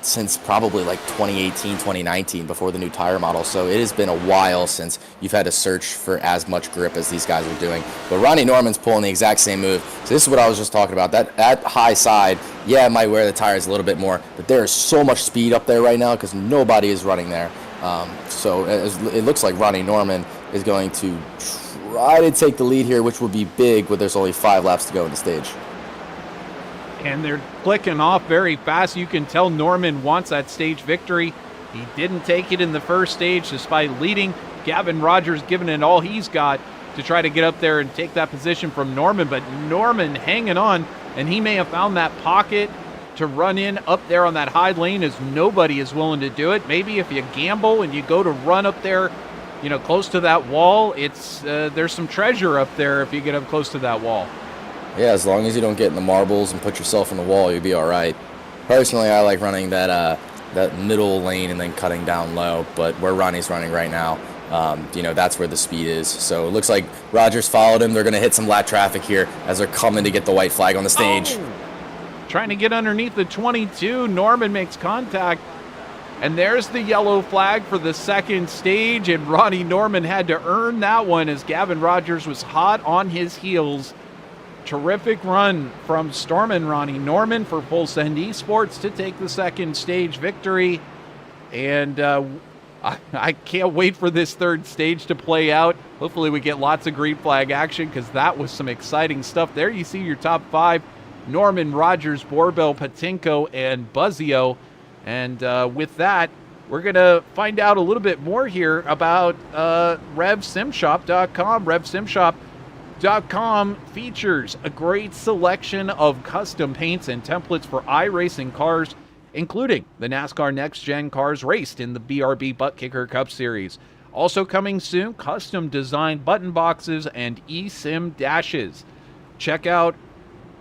Speaker 2: since probably like 2018, 2019, before the new tire model. So it has been a while since you've had to search for as much grip as these guys are doing. But Ronnie Norman's pulling the exact same move. So this is what I was just talking about. That high side, yeah, it might wear the tires a little bit more, but there is so much speed up there right now because nobody is running there. So it looks like Ronnie Norman is going to try to take the lead here, which would be big, but there's only 5 laps to go in the stage.
Speaker 1: And they're clicking off very fast. You can tell Norman wants that stage victory. He didn't take it in the first stage despite leading. Gavin Rogers giving it all he's got to try to get up there and take that position from Norman, but Norman hanging on, and he may have found that pocket to run in up there on that high lane as nobody is willing to do it. Maybe if you gamble and you go to run up there, you know, close to that wall, it's there's some treasure up there if you get up close to that wall.
Speaker 2: Yeah, as long as you don't get in the marbles and put yourself in the wall, you'll be all right. Personally, I like running that middle lane and then cutting down low, but where Ronnie's running right now, you know, that's where the speed is. So it looks like Rogers followed him. They're going to hit some lap traffic here as they're coming to get the white flag on the stage.
Speaker 1: Oh, trying to get underneath the 22. Norman makes contact, and there's the yellow flag for the second stage, and Ronnie Norman had to earn that one as Gavin Rogers was hot on his heels. Terrific run from Stormin' Ronnie Norman for Full Send eSports to take the second stage victory. And I can't wait for this third stage to play out. Hopefully we get lots of green flag action because that was some exciting stuff. There you see your top 5, Norman, Rogers, Borbell, Patinko, and Buzzio. And with that, we're going to find out a little bit more here about RevSimShop.com. RevSimShop.com features a great selection of custom paints and templates for iRacing cars, including the NASCAR Next Gen cars raced in the BRB Buttkicker Cup Series. Also coming soon, custom designed button boxes and eSIM dashes. Check out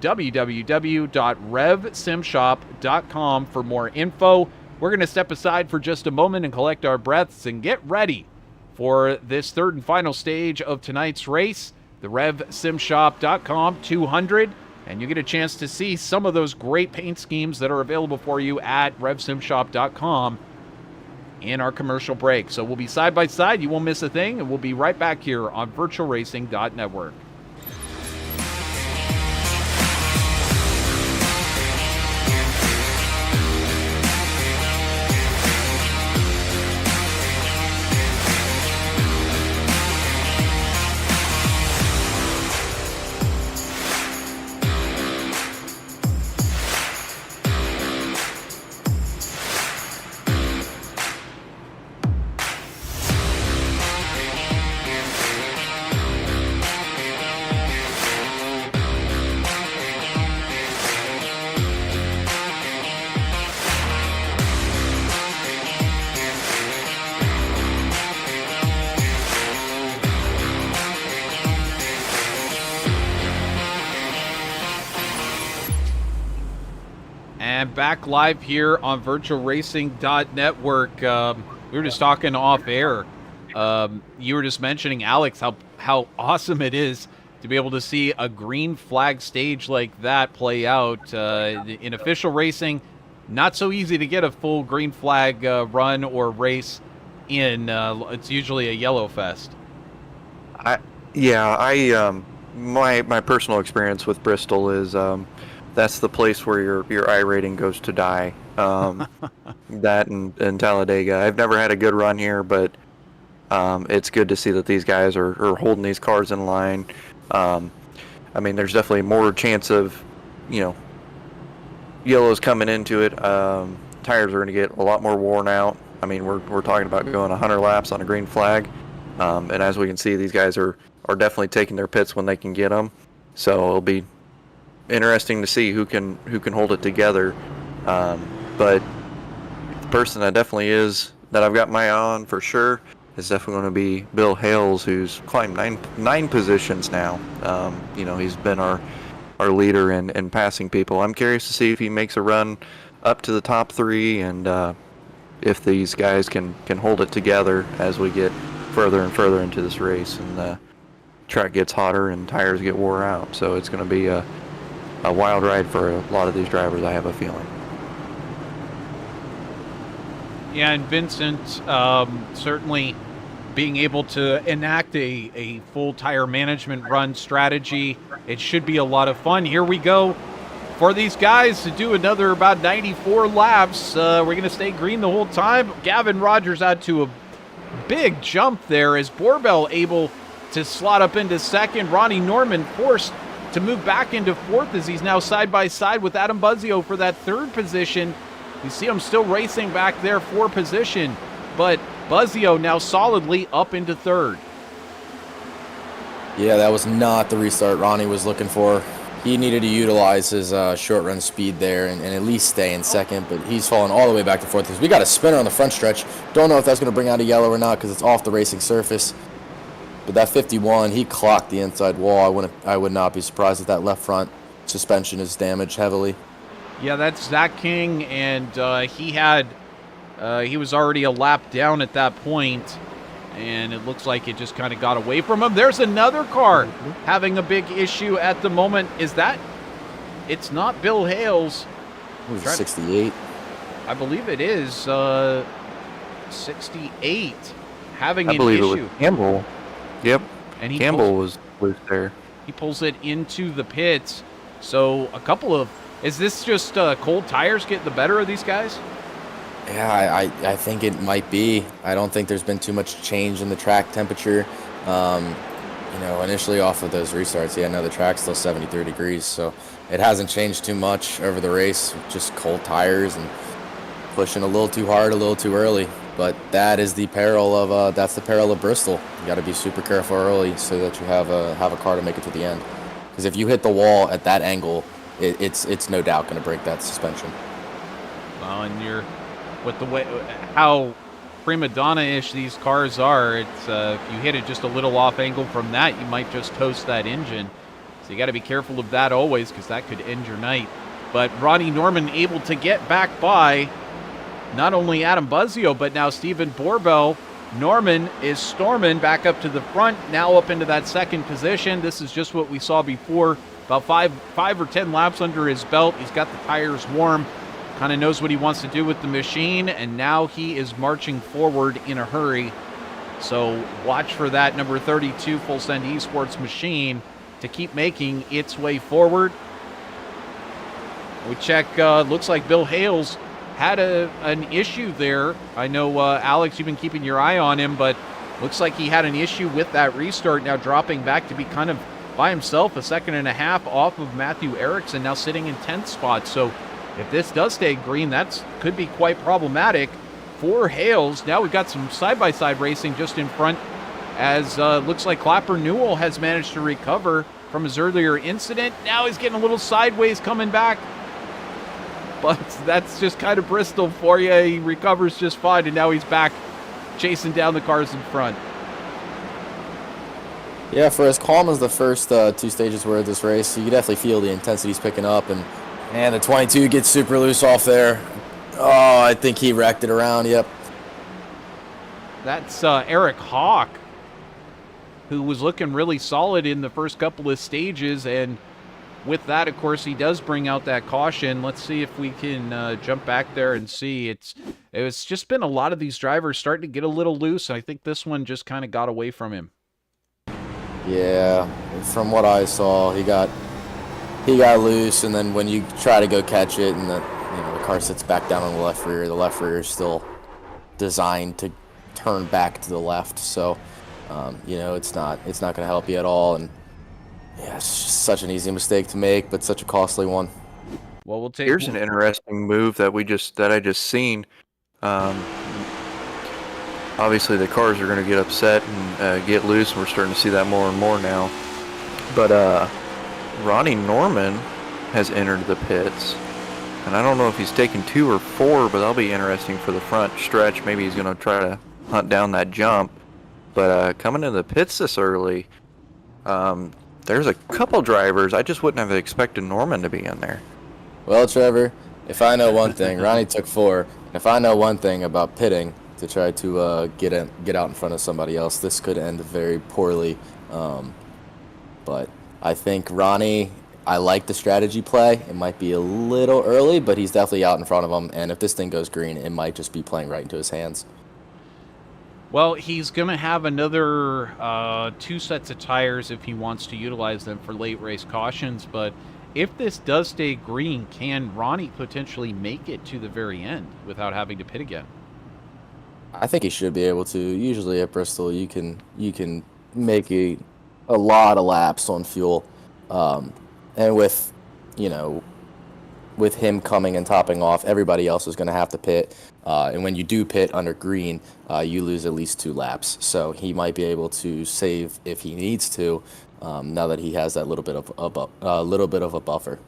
Speaker 1: www.revsimshop.com for more info. We're going to step aside for just a moment and collect our breaths and get ready for this third and final stage of tonight's race. The RevSimShop.com 200, and you get a chance to see some of those great paint schemes that are available for you at RevSimShop.com in our commercial break. So we'll be side by side. You won't miss a thing, and we'll be right back here on VirtualRacing.Network. And back live here on VirtualRacing.Network. We were just talking off air. You were just mentioning, Alex, how awesome it is to be able to see a green flag stage like that play out. In official racing, not so easy to get a full green flag run or race in. It's usually a yellow fest.
Speaker 3: My personal experience with Bristol is that's the place where your iRating goes to die. That and Talladega. I've never had a good run here, but It's good to see that these guys are holding these cars in line. I mean, there's definitely more chance of, yellows coming into it. Tires are going to get a lot more worn out. I mean, we're talking about going 100 laps on a green flag, and as we can see, these guys are definitely taking their pits when they can get them. So it'll be interesting to see who can hold it together. But the person that definitely that I've got my eye on for sure is definitely going to be Bill Hales, who's climbed nine positions now. He's been our leader in passing people. I'm curious to see if he makes a run up to the top 3, and if these guys can hold it together as we get further and further into this race, and the track gets hotter and tires get wore out. So it's going to be a wild ride for a lot of these drivers, I have a feeling.
Speaker 1: Yeah, and Vincent, certainly being able to enact a full tire management run strategy, it should be a lot of fun. Here we go for these guys to do another about 94 laps. We're going to stay green the whole time. Gavin Rogers out to a big jump there as Borbell able to slot up into second. Ronnie Norman forced to move back into fourth as he's now side by side with Adam Buzzio for that third position. You see him still racing back there for position, but Buzzio now solidly up into third.
Speaker 2: Yeah, that was not the restart Ronnie was looking for. He needed to utilize his short run speed there and at least stay in second, but he's fallen all the way back to fourth because we got a spinner on the front stretch. Don't know if that's going to bring out a yellow or not because it's off the racing surface. But that 51, he clocked the inside wall. I would not be surprised if that left front suspension is damaged heavily.
Speaker 1: Yeah, that's Zach King, and he was already a lap down at that point, and it looks like it just kind of got away from him. There's another car having a big issue at the moment. It's not Bill Hales.
Speaker 2: It was 68.
Speaker 1: I believe it is 68 having an issue.
Speaker 3: I believe it was Campbell. Yep,
Speaker 1: and
Speaker 3: Campbell was there.
Speaker 1: He pulls it into the pits. So is this just cold tires getting the better of these guys?
Speaker 2: Yeah, I think it might be. I don't think there's been too much change in the track temperature. Initially off of those restarts, the track's still 73 degrees, so it hasn't changed too much over the race. Just cold tires and pushing a little too hard, a little too early. But that is the peril of Bristol. You got to be super careful early so that you have a car to make it to the end. Because if you hit the wall at that angle, it's no doubt going to break that suspension.
Speaker 1: Well, and with the way how prima donna-ish these cars are, it's if you hit it just a little off angle from that, you might just toast that engine. So you got to be careful of that always, because that could end your night. But Ronnie Norman able to get back by not only Adam Buzzio, but now Stephen Borbell. Norman is storming back up to the front, now up into that second position. This is just what we saw before. About five or 10 laps under his belt. He's got the tires warm, kind of knows what he wants to do with the machine, and now he is marching forward in a hurry. So watch for that number 32 Full Send eSports machine to keep making its way forward. We check, looks like Bill Hales had an issue there. I know, Alex, you've been keeping your eye on him, but looks like he had an issue with that restart, now dropping back to be kind of by himself, a second and a half off of Matthew Erickson, now sitting in 10th spot. So if this does stay green, that could be quite problematic for Hales. Now we've got some side-by-side racing just in front, as looks like Clapper Newell has managed to recover from his earlier incident. Now he's getting a little sideways coming back. But that's just kind of Bristol for you. He recovers just fine, and now he's back chasing down the cars in front.
Speaker 2: Yeah, for as calm as the first two stages were of this race, you can definitely feel the intensity's picking up, and the 22 gets super loose off there. Oh, I think he wrecked it around, yep.
Speaker 1: That's Eric Hawk, who was looking really solid in the first couple of stages, and with that, of course, he does bring out that caution. Let's see if we can jump back there and see. It's just been a lot of these drivers starting to get a little loose. I think this one just kind of got away from him.
Speaker 2: Yeah, from what I saw, he got loose, and then when you try to go catch it, and the car sits back down on the left rear is still designed to turn back to the left. So, it's not going to help you at all. And yeah, it's just such an easy mistake to make, but such a costly one.
Speaker 1: Well, we'll take.
Speaker 3: Here's an interesting move that I just seen. Obviously, the cars are going to get upset and get loose, and we're starting to see that more and more now. But Ronnie Norman has entered the pits, and I don't know if he's taken 2 or 4, but that'll be interesting for the front stretch. Maybe he's going to try to hunt down that jump. But coming into the pits this early, there's a couple drivers. I just wouldn't have expected Norman to be in there.
Speaker 2: Well, Trevor, if I know one thing, Ronnie took 4. And if I know one thing about pitting to try to get out in front of somebody else, this could end very poorly. But I think Ronnie, I like the strategy play. It might be a little early, but he's definitely out in front of him. And if this thing goes green, it might just be playing right into his hands.
Speaker 1: Well, he's going to have another 2 sets of tires if he wants to utilize them for late race cautions. But if this does stay green, can Ronnie potentially make it to the very end without having to pit again?
Speaker 2: I think he should be able to. Usually at Bristol, you can make a lot of laps on fuel, and with him coming and topping off, everybody else is going to have to pit. And when you do pit under green, you lose at least 2 laps. So he might be able to save if he needs to. Now that he has that little bit of a buffer.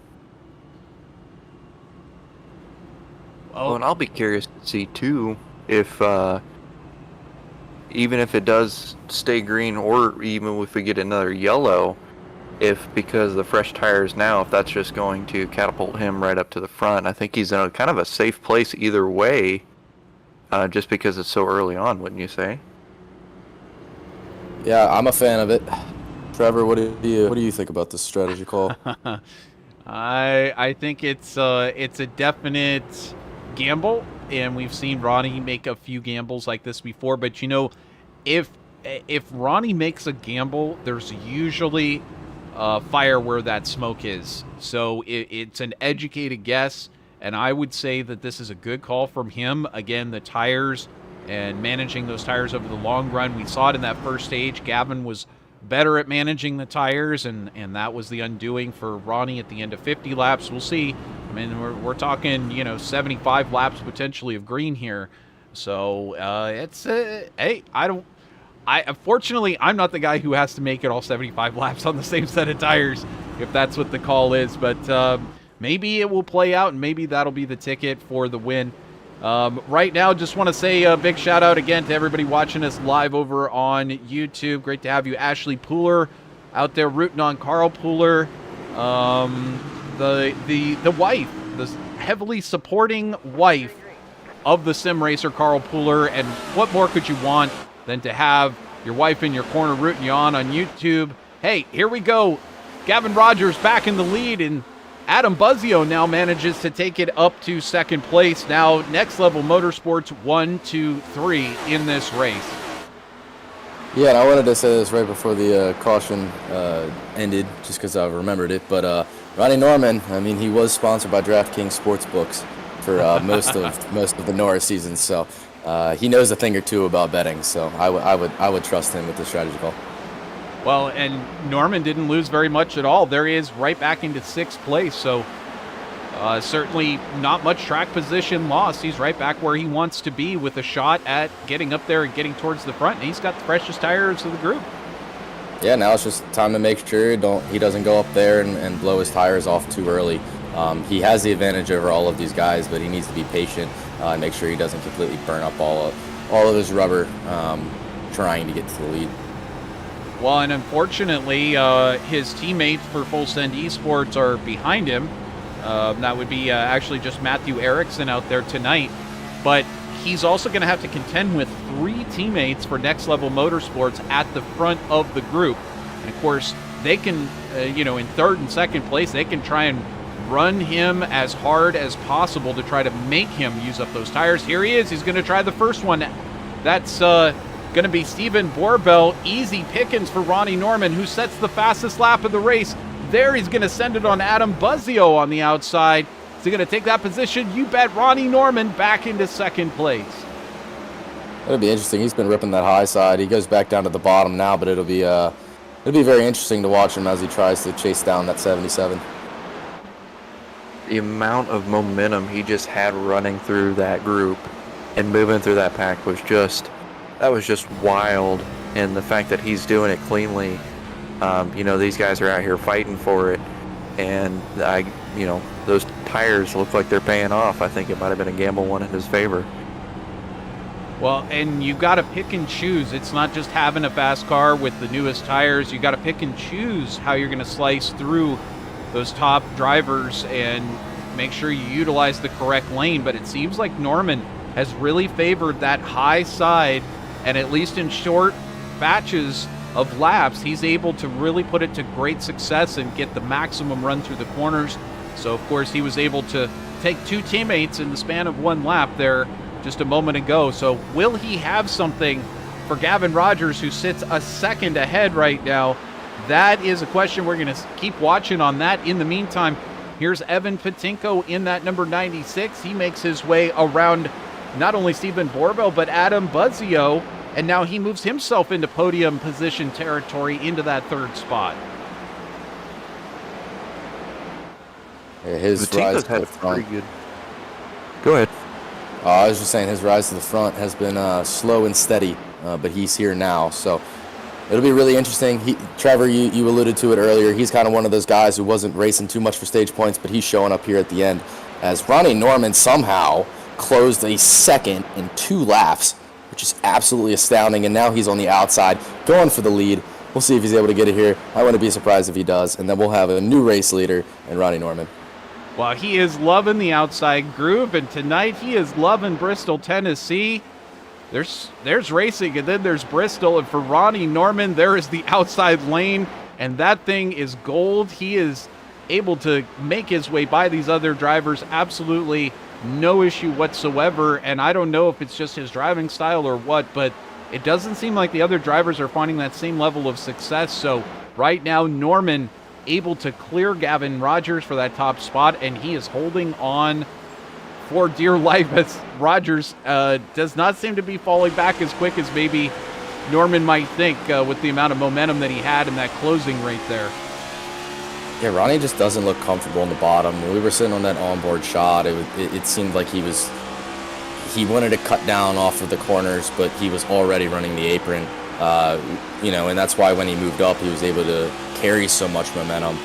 Speaker 3: Oh, and I'll be curious to see too if even if it does stay green, or even if we get another yellow, if because of the fresh tires now, if that's just going to catapult him right up to the front. I think he's in a kind of a safe place either way, just because it's so early on, wouldn't you say?
Speaker 2: Yeah, I'm a fan of it. Trevor, what do you think about this strategy call?
Speaker 1: I think it's a definite gamble, and we've seen Ronnie make a few gambles like this before. But if Ronnie makes a gamble, there's usually fire where that smoke is. So it's an educated guess, and I would say that this is a good call from him. Again, the tires and managing those tires over the long run. We saw it in that first stage. Gavin was better at managing the tires, and that was the undoing for Ronnie at the end of 50 laps. We'll see. I mean, we're talking 75 laps potentially of green here. So it's hey, unfortunately I'm not the guy who has to make it all 75 laps on the same set of tires, if that's what the call is. But maybe it will play out, and maybe that'll be the ticket for the win. Right now, just want to say a big shout out again to everybody watching us live over on YouTube. Great to have you, Ashley Pooler, out there rooting on Carl Pooler, the wife, the heavily supporting wife of the sim racer Carl Pooler. And what more could you want than to have your wife in your corner rooting you on YouTube? Hey, here we go. Gavin Rogers back in the lead, and Adam Buzzio now manages to take it up to second place. Now, Next Level Motorsports 1, 2, 3 in this race.
Speaker 2: Yeah, and I wanted to say this right before the caution ended, just because I remembered it. But Ronnie Norman, I mean, he was sponsored by DraftKings Sportsbooks for most of the Norris season, so he knows a thing or two about betting. So I would trust him with the strategy call.
Speaker 1: Well, and Norman didn't lose very much at all. There he is right back into 6th place. So certainly not much track position lost. He's right back where he wants to be, with a shot at getting up there and getting towards the front. And he's got the freshest tires of the group.
Speaker 2: Yeah, now it's just time to make sure he doesn't go up there and blow his tires off too early. He has the advantage over all of these guys, but he needs to be patient and make sure he doesn't completely burn up all of his rubber trying to get to the lead.
Speaker 1: Well, and unfortunately, his teammates for Full Send eSports are behind him. That would be actually just Matthew Erickson out there tonight. But he's also going to have to contend with 3 teammates for Next Level Motorsports at the front of the group. And, of course, they can, in 3rd and 2nd place, they can try and run him as hard as possible to try to make him use up those tires. Here he is. He's going to try the first one. That's going to be Steven Borbell. Easy pickings for Ronnie Norman, who sets the fastest lap of the race. There, he's going to send it on Adam Buzzio on the outside. Is he going to take that position? You bet. Ronnie Norman back into 2nd place.
Speaker 2: It'll be interesting. He's been ripping that high side. He goes back down to the bottom now, but it'll be very interesting to watch him as he tries to chase down that 77.
Speaker 3: The amount of momentum he just had running through that group and moving through that pack was just wild. And the fact that he's doing it cleanly, these guys are out here fighting for it, and those tires look like they're paying off. I think it might have been a gamble one in his favor.
Speaker 1: Well, and you got to pick and choose. It's not just having a fast car with the newest tires. You got to pick and choose how you're going to slice through those top drivers and make sure you utilize the correct lane. But it seems like Norman has really favored that high side, and at least in short batches of laps, he's able to really put it to great success and get the maximum run through the corners. So, of course, he was able to take two teammates in the span of one lap there just a moment ago. So will he have something for Gavin Rogers, who sits a second ahead right now? That is a question we're going to keep watching on that. In the meantime, here's Evan Patinko in that number 96. He makes his way around not only Stephen Borbell, but Adam Buzzio, and now he moves himself into podium position territory into that third spot.
Speaker 2: Yeah, his rise to the front.
Speaker 3: Pretty good. Go ahead.
Speaker 2: I was just saying his rise to the front has been slow and steady, but he's here now. So it'll be really interesting. Trevor, you alluded to it earlier. He's kind of one of those guys who wasn't racing too much for stage points, but he's showing up here at the end. As Ronnie Norman somehow closed a second in 2 laps, which is absolutely astounding. And now he's on the outside going for the lead. We'll see if he's able to get it here. I wouldn't be surprised if he does. And then we'll have a new race leader in Ronnie Norman.
Speaker 1: Well, he is loving the outside groove, and tonight he is loving Bristol, Tennessee. There's racing, and then there's Bristol, and for Ronnie Norman, there is the outside lane, and that thing is gold. He is able to make his way by these other drivers, absolutely no issue whatsoever, and I don't know if it's just his driving style or what, but it doesn't seem like the other drivers are finding that same level of success. So right now, Norman able to clear Gavin Rogers for that top spot, and he is holding on for dear life as Rogers does not seem to be falling back as quick as maybe Norman might think with the amount of momentum that he had in that closing right there.
Speaker 2: Yeah, Ronnie just doesn't look comfortable in the bottom. When we were sitting on that onboard shot, it seemed like he wanted to cut down off of the corners, but he was already running the apron. And that's why when he moved up, he was able to carry so much momentum.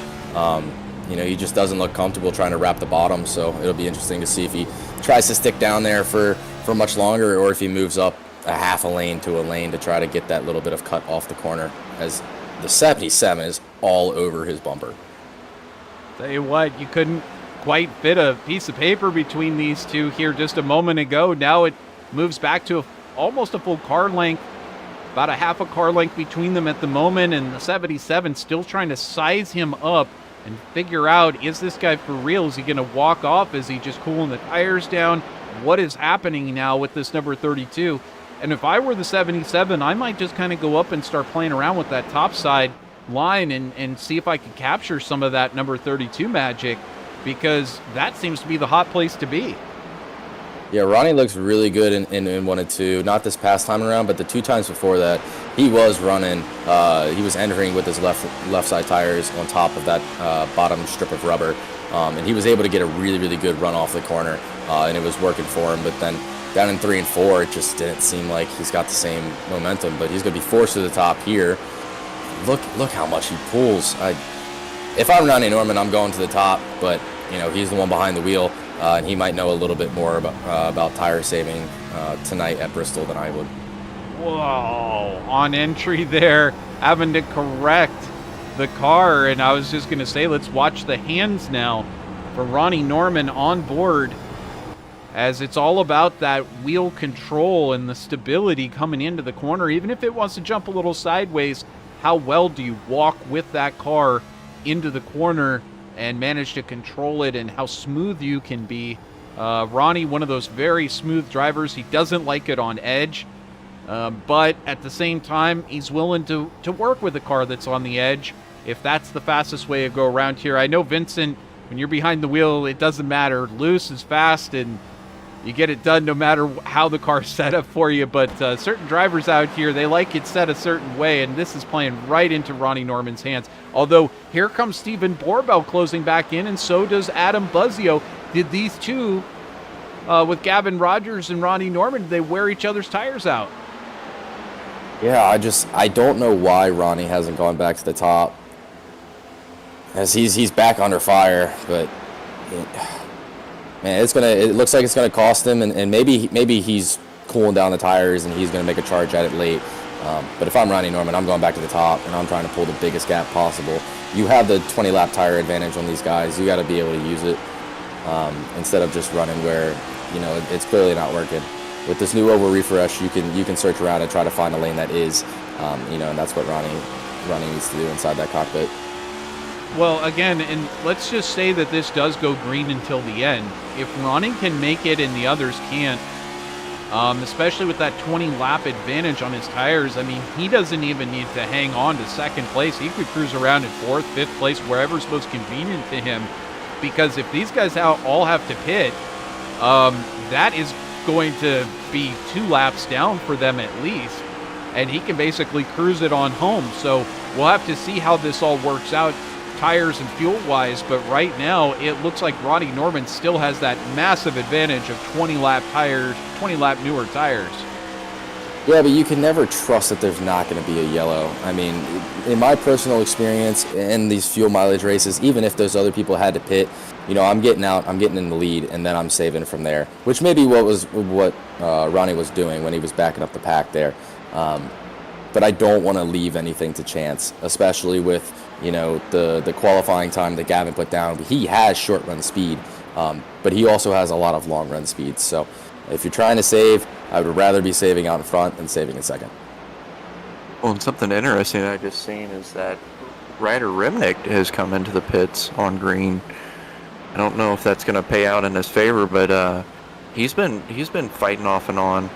Speaker 2: He just doesn't look comfortable trying to wrap the bottom, so it'll be interesting to see if he tries to stick down there for much longer, or if he moves up a half a lane to a lane to try to get that little bit of cut off the corner, as the 77 is all over his bumper.
Speaker 1: Tell you what, you couldn't quite fit a piece of paper between these two here just a moment ago. Now it moves back to almost a full car length. About a half a car length between them at the moment, and the 77 still trying to size him up and figure out, is this guy for real? Is he going to walk off? Is he just cooling the tires down? What is happening now with this number 32? And if I were the 77, I might just kind of go up and start playing around with that top side line and see if I could capture some of that number 32 magic, because that seems to be the hot place to be.
Speaker 2: Yeah, Ronnie looks really good in 1 and 2. Not this past time around, but the 2 times before that, he was running. He was entering with his left side tires on top of that bottom strip of rubber, and he was able to get a really, really good run off the corner, and it was working for him. But then down in 3 and 4, it just didn't seem like he's got the same momentum. But he's going to be forced to the top here. Look how much he pulls. If I'm Ronnie Norman, I'm going to the top, but he's the one behind the wheel. And he might know a little bit more about tire saving tonight at Bristol than I would.
Speaker 1: Whoa, on entry there, having to correct the car. And I was just going to say, let's watch the hands now for Ronnie Norman on board, as it's all about that wheel control and the stability coming into the corner. Even if it wants to jump a little sideways, how well do you walk with that car into the corner and manage to control it, and how smooth you can be. Ronnie, one of those very smooth drivers. He doesn't like it on edge, but at the same time, he's willing to work with a car that's on the edge if that's the fastest way to go around here. I know, Vincent, when you're behind the wheel, it doesn't matter. Loose is fast, and you get it done no matter how the car's set up for you. But certain drivers out here, they like it set a certain way, and this is playing right into Ronnie Norman's hands. Although here comes Stephen Borbell closing back in, and so does Adam Buzzio. Did these two, with Gavin Rogers and Ronnie Norman, did they wear each other's tires out?
Speaker 2: Yeah, I don't know why Ronnie hasn't gone back to the top, as he's back under fire, but. Man, it looks like it's gonna cost him, and maybe he's cooling down the tires and he's gonna make a charge at it late. But if I'm Ronnie Norman, I'm going back to the top and I'm trying to pull the biggest gap possible. You have the 20-lap tire advantage on these guys. You got to be able to use it instead of just running where it's clearly not working. With this new oval refresh, you can search around and try to find a lane that is, and that's what Ronnie needs to do inside that cockpit.
Speaker 1: Well, again, and let's just say that this does go green until the end. If Ronnie can make it and the others can't, especially with that 20-lap advantage on his tires, I mean, he doesn't even need to hang on to second place. He could cruise around in fourth, fifth place, wherever's most convenient to him. Because if these guys all have to pit, that is going to be 2 laps down for them at least. And he can basically cruise it on home. So we'll have to see how this all works out, tires and fuel wise, but right now it looks like Ronnie Norman still has that massive advantage of 20-lap newer tires.
Speaker 2: Yeah, but you can never trust that there's not going to be a yellow. I mean, in my personal experience in these fuel mileage races, even if those other people had to pit, I'm getting out, I'm getting in the lead, and then I'm saving from there, which may be what Ronnie was doing when he was backing up the pack there. But I don't want to leave anything to chance, especially with the qualifying time that Gavin put down. He has short run speed, but he also has a lot of long run speed. So if you're trying to save, I would rather be saving out in front than saving in second.
Speaker 3: Well, and something interesting I just seen is that Ryder Rimnick has come into the pits on green. I don't know if that's going to pay out in his favor, but he's been fighting off and on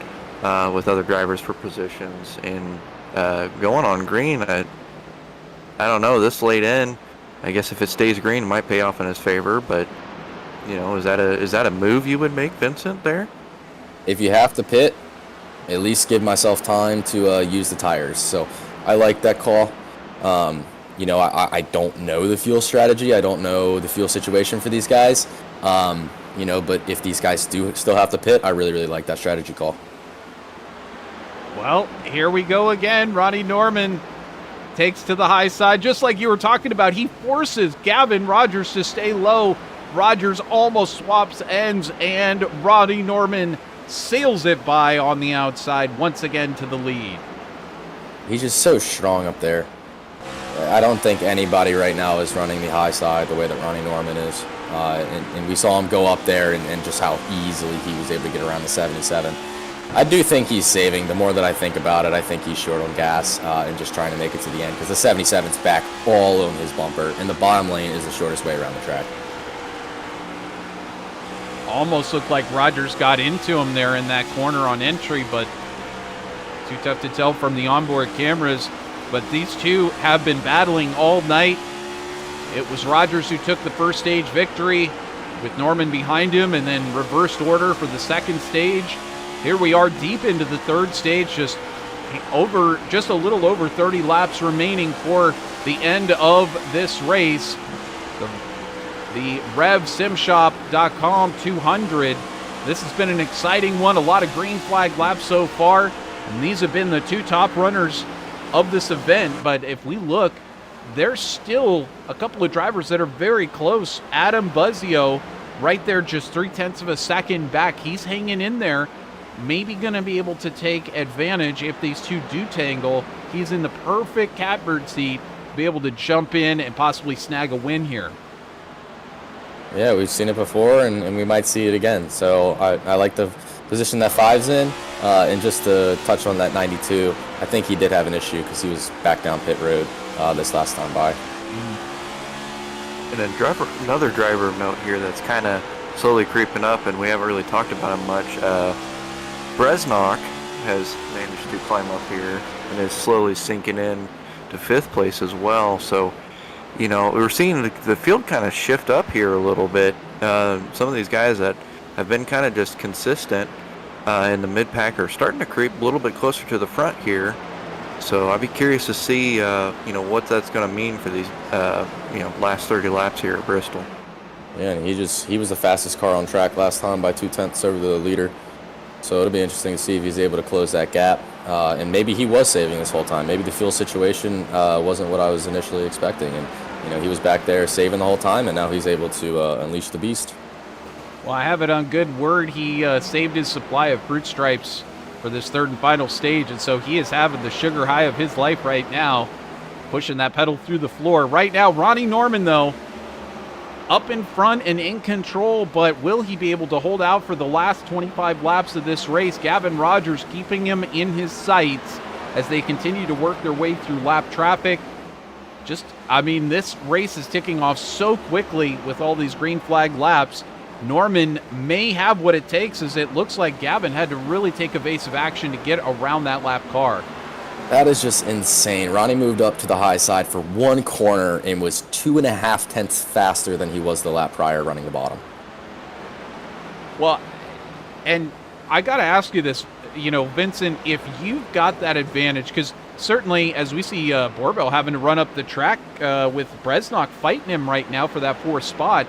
Speaker 3: with other drivers for positions, and going on green. I don't know, this late in, I guess if it stays green, it might pay off in his favor, but, is that a move you would make, Vincent, there?
Speaker 2: If you have to pit, at least give myself time to use the tires. So I like that call. I don't know the fuel strategy. I don't know the fuel situation for these guys. But if these guys do still have to pit, I really, really like that strategy call.
Speaker 1: Well, here we go again. Ronnie Norman takes to the high side, just like you were talking about. He forces Gavin Rogers to stay low. Rogers almost swaps ends, and Ronnie Norman sails it by on the outside once again to the lead.
Speaker 2: He's just so strong up there. I don't think anybody right now is running the high side the way that Ronnie Norman is. And we saw him go up there and just how easily he was able to get around the 77. I do think he's saving. The more that I think about it, I think he's short on gas and just trying to make it to the end, because the 77's back all on his bumper, and the bottom lane is the shortest way around the track.
Speaker 1: Almost looked like Rogers got into him there in that corner on entry, but too tough to tell from the onboard cameras. But these two have been battling all night. It was Rogers who took the first stage victory with Norman behind him, and then reversed order for the second stage. Here we are deep into the third stage, just a little over 30 laps remaining for the end of this race. The RevSimShop.com 200. This has been an exciting one, a lot of green flag laps so far, and these have been the two top runners of this event. But if we look, there's still a couple of drivers that are very close. Adam Buzzio right there, just 0.3 of a second back. He's hanging in there. Maybe going to be able to take advantage if these two do tangle. He's in the perfect catbird seat to be able to jump in and possibly snag a win here.
Speaker 2: Yeah, we've seen it before, and we might see it again. So I like the position that 5's in. And just to touch on that 92, I think he did have an issue because he was back down pit road this last time by.
Speaker 3: And then another driver of note here that's kind of slowly creeping up, and we haven't really talked about him much. Bresnock has managed to climb up here and is slowly sinking in to 5th place as well. So, we're seeing the field kind of shift up here a little bit. Some of these guys that have been kind of just consistent in the mid-pack, are starting to creep a little bit closer to the front here. So I'd be curious to see, what that's going to mean for these, last 30 laps here at Bristol.
Speaker 2: Yeah, and he was the fastest car on track last time by 2/10 over the leader. So it'll be interesting to see if he's able to close that gap. And maybe he was saving this whole time. Maybe the fuel situation wasn't what I was initially expecting. And, he was back there saving the whole time, and now he's able to unleash the beast.
Speaker 1: Well, I have it on good word. He saved his supply of fruit stripes for this third and final stage, and so he is having the sugar high of his life right now, pushing that pedal through the floor. Right now, Ronnie Norman, though, up in front and in control, but will he be able to hold out for the last 25 laps of this race? Gavin Rogers keeping him in his sights as they continue to work their way through lap traffic. This race is ticking off so quickly with all these green flag laps. Norman may have what it takes, as it looks like Gavin had to really take evasive action to get around that lap car.
Speaker 2: That is just insane. Ronnie moved up to the high side for one corner and was 2.5 tenths faster than he was the lap prior running the bottom.
Speaker 1: Well, and I got to ask you this, Vincent, if you've got that advantage, because certainly as we see Borbell having to run up the track with Bresnock fighting him right now for that fourth spot,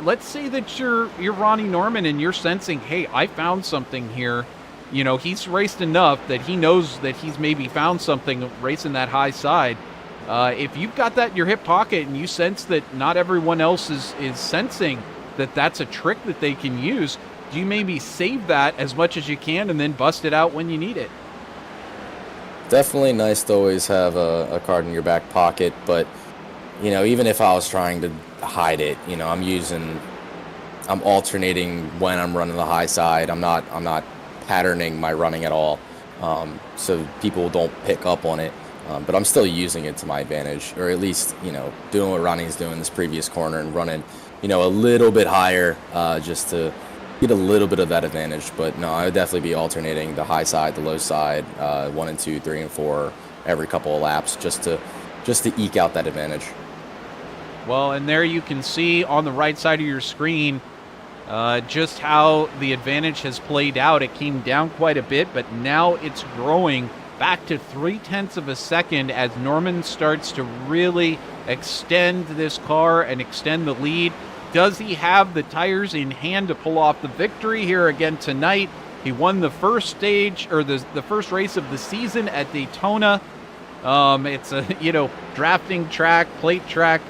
Speaker 1: let's say that you're Ronnie Norman and you're sensing, hey, I found something here. He's raced enough that he knows that he's maybe found something racing that high side. If you've got that in your hip pocket and you sense that not everyone else is sensing that that's a trick that they can use, do you maybe save that as much as you can and then bust it out when you need it?
Speaker 2: Definitely nice to always have a card in your back pocket, but even if I was trying to hide it, I'm alternating when I'm running the high side. I'm not patterning my running at all, so people don't pick up on it, but I'm still using it to my advantage, or at least doing what Ronnie's doing this previous corner and running a little bit higher, just to get a little bit of that advantage. But no, I would definitely be alternating the high side, the low side, 1 and 2, 3 and 4 every couple of laps, just to eke out that advantage.
Speaker 1: Well, and there you can see on the right side of your screen just how the advantage has played out. It came down quite a bit, but now it's growing back to 0.3 of a second as Norman starts to really extend this car and extend the lead. Does he have the tires in hand to pull off the victory here again tonight? He won the first stage, or the first race of the season at Daytona. It's a drafting track, plate track.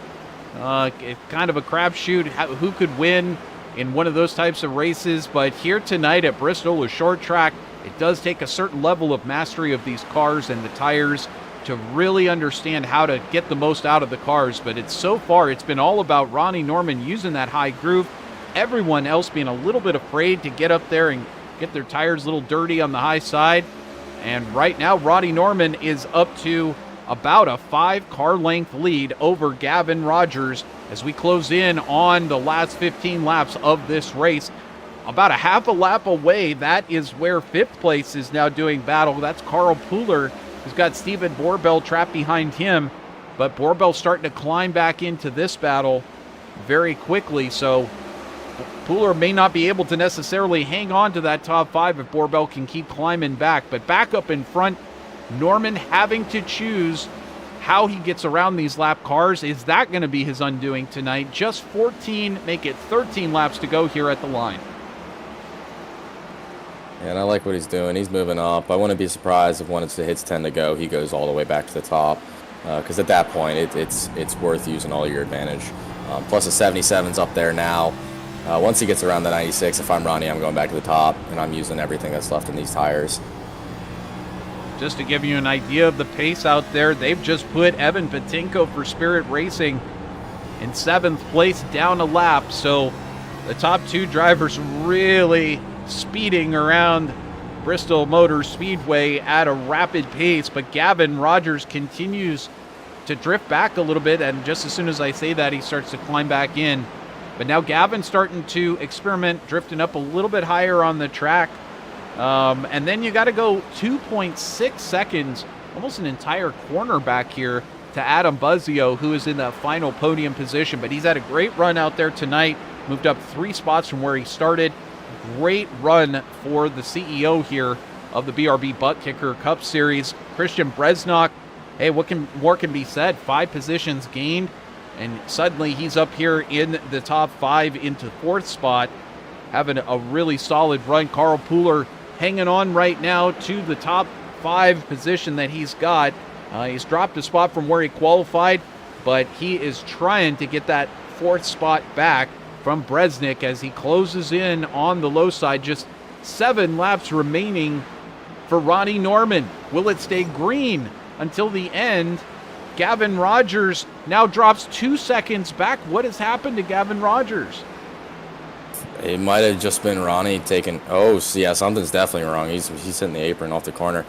Speaker 1: It's kind of a crapshoot who could win in one of those types of races, but here tonight at Bristol, a short track, it does take a certain level of mastery of these cars and the tires to really understand how to get the most out of the cars. But so far it's been all about Ronnie Norman using that high groove, everyone else being a little bit afraid to get up there and get their tires a little dirty on the high side. And right now Ronnie Norman is up to about a 5-car length lead over Gavin Rogers as we close in on the last 15 laps of this race. About a half a lap away, that is where 5th place is now doing battle. That's Carl Pooler, who's got Stephen Borbell trapped behind him. But Borbell's starting to climb back into this battle very quickly, so Pooler may not be able to necessarily hang on to that top 5 if Borbell can keep climbing back. But back up in front, Norman having to choose how he gets around these lap cars. Is that going to be his undoing tonight? Just 14, make it 13 laps to go here at the line.
Speaker 2: And I like what he's doing. He's moving up. I wouldn't be surprised if once it hits 10 to go, he goes all the way back to the top. Because at that point, it's worth using all your advantage. Plus the 77's up there now. Once he gets around the 96, if I'm Ronnie, I'm going back to the top, and I'm using everything that's left in these tires.
Speaker 1: Just to give you an idea of the pace out there, they've just put Evan Patinko for Spirit Racing in 7th place down a lap. So the top 2 drivers really speeding around Bristol Motor Speedway at a rapid pace. But Gavin Rogers continues to drift back a little bit, and just as soon as I say that, he starts to climb back in. But now Gavin's starting to experiment, drifting up a little bit higher on the track. And then you got to go 2.6 seconds, almost an entire corner back here, to Adam Buzzio, who is in that final podium position. But he's had a great run out there tonight, moved up 3 spots from where he started. great run for the CEO here of the BRB Buttkicker Cup Series. Christian Bresnock, hey, what more can be said? 5 positions gained, and suddenly he's up here in the top 5 into 4th spot, having a really solid run. Carl Pooler hanging on right now to the top 5 position that he's got. He's dropped a spot from where he qualified, but he is trying to get that 4th spot back from Bresnik as he closes in on the low side. Just 7 laps remaining for Ronnie Norman. Will it stay green until the end? Gavin Rogers now drops 2 seconds back. What has happened to Gavin Rogers?
Speaker 2: It might have just been Ronnie taking. Oh, yeah, something's definitely wrong. He's hitting the apron off the corner.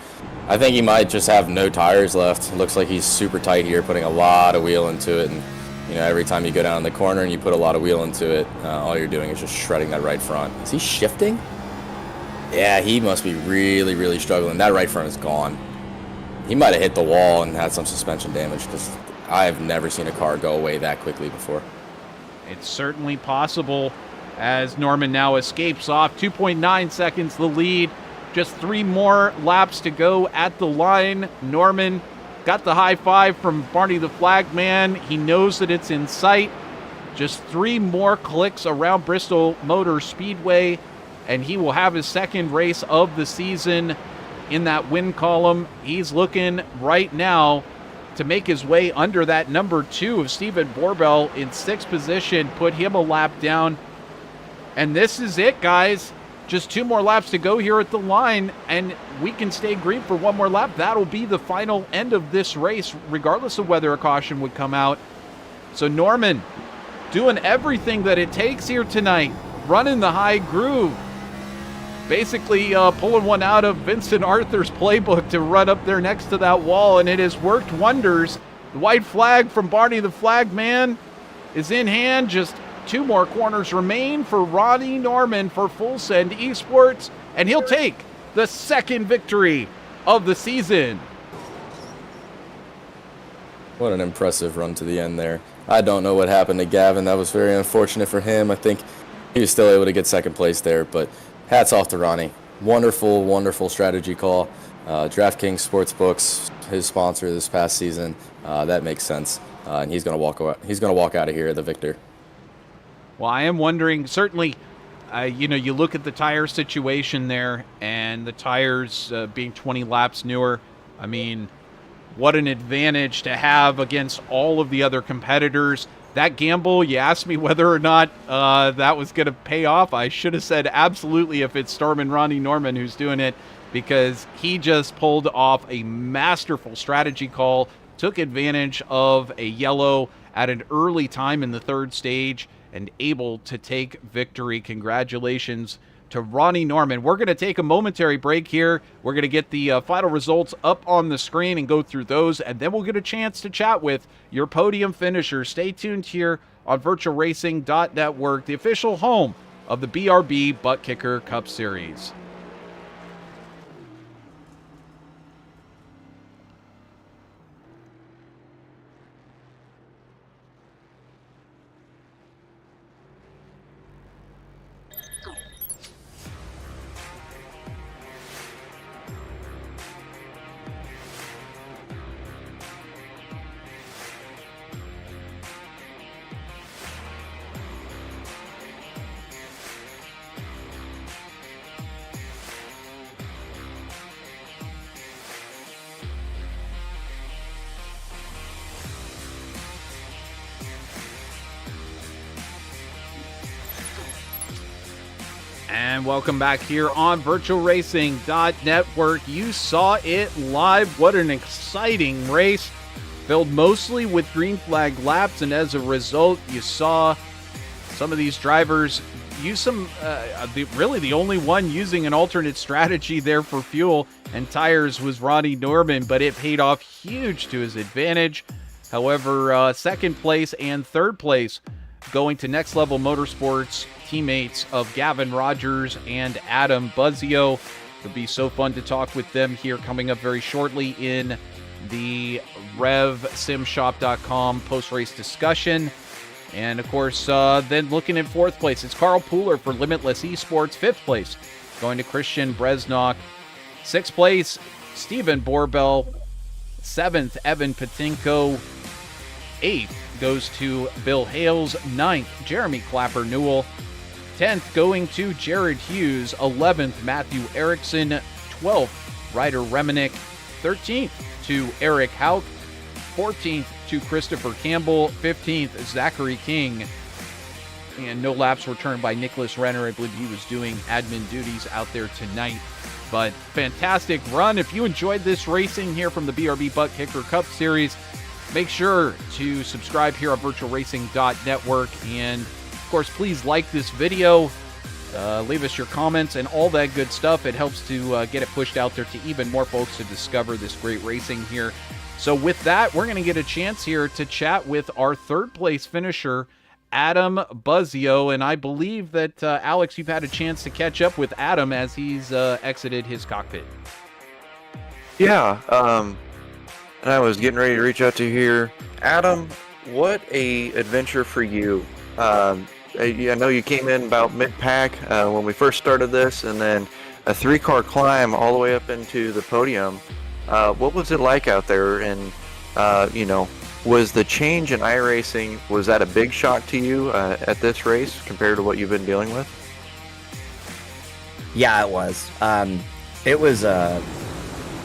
Speaker 2: I think he might just have no tires left. It looks like he's super tight here, putting a lot of wheel into it. And every time you go down the corner and you put a lot of wheel into it, all you're doing is just shredding that right front. Is he shifting? Yeah, he must be really, really struggling. That right front is gone. He might have hit the wall and had some suspension damage, because I have never seen a car go away that quickly before.
Speaker 1: It's certainly possible, as Norman now escapes off. 2.9 seconds the lead. Just 3 more laps to go at the line. Norman got the high five from Barney the Flag Man. He knows that it's in sight. Just 3 more clicks around Bristol Motor Speedway, and he will have his 2nd race of the season in that win column. He's looking right now to make his way under that number 2 of Stephen Borbell in 6th position, put him a lap down. And this is it, guys. Just 2 more laps to go here at the line, and we can stay green for 1 more lap. That'll be the final end of this race, regardless of whether a caution would come out. So Norman doing everything that it takes here tonight, running the high groove, basically pulling one out of Vincent Arthur's playbook to run up there next to that wall, and it has worked wonders. The white flag from Barney the Flag Man is in hand. Just 2 more corners remain for Ronnie Norman for Full Send eSports, and he'll take the 2nd victory of the season.
Speaker 2: What an impressive run to the end there. I don't know what happened to Gavin. That was very unfortunate for him. I think he was still able to get 2nd place there, but hats off to Ronnie. Wonderful, wonderful strategy call. DraftKings Sportsbooks, his sponsor this past season. That makes sense, and he's going to walk out of here the victor.
Speaker 1: Well, I am wondering, certainly, you look at the tire situation there, and the tires being 20 laps newer. I mean, what an advantage to have against all of the other competitors. That gamble, you asked me whether or not that was going to pay off. I should have said absolutely if it's Starman Ronnie Norman who's doing it, because he just pulled off a masterful strategy call, took advantage of a yellow at an early time in the 3rd stage, and able to take victory. Congratulations to Ronnie Norman. We're going to take a momentary break here. We're going to get the final results up on the screen and go through those, and then we'll get a chance to chat with your podium finishers. Stay tuned here on VirtualRacing.Network, the official home of the BRB Buttkicker Cup Series. And welcome back here on VirtualRacing.Network. You saw it live. What an exciting race. Filled mostly with green flag laps, and as a result, you saw some of these drivers use some, really the only one using an alternate strategy there for fuel and tires was Ronnie Norman, but it paid off huge to his advantage. However, 2nd place and 3rd place going to Next Level Motorsports teammates of Gavin Rogers and Adam Buzzio. It'll be so fun to talk with them here coming up very shortly in the RevSimShop.com post-race discussion. And, of course, then looking in 4th place, it's Carl Pooler for Limitless eSports. 5th place, going to Christian Bresnock. 6th place, Stephen Borbell. 7th, Evan Patinko. 8th goes to Bill Hales. 9th, Jeremy Clapper Newell. 10th going to Jared Hughes. 11th, Matthew Erickson. 12th, Ryder Remenek. 13th to Eric Hauk. 14th to Christopher Campbell. 15th, Zachary King. And no laps returned by Nicholas Renner. I believe he was doing admin duties out there tonight. But fantastic run. If you enjoyed this racing here from the BRB Buttkicker Cup Series, make sure to subscribe here on VirtualRacing.Network. And, of course, please like this video. Leave us your comments and all that good stuff. It helps to get it pushed out there to even more folks to discover this great racing here. So with that, we're going to get a chance here to chat with our 3rd place finisher, Adam Buzzio. And I believe that, Alex, you've had a chance to catch up with Adam as he's exited his cockpit.
Speaker 3: Yeah, and I was getting ready to reach out to you here. Adam, what a adventure for you. I know you came in about mid-pack when we first started this, and then a 3-car climb all the way up into the podium. What was it like out there? And, was the change in iRacing, was that a big shock to you at this race compared to what you've been dealing with?
Speaker 4: Yeah, it was.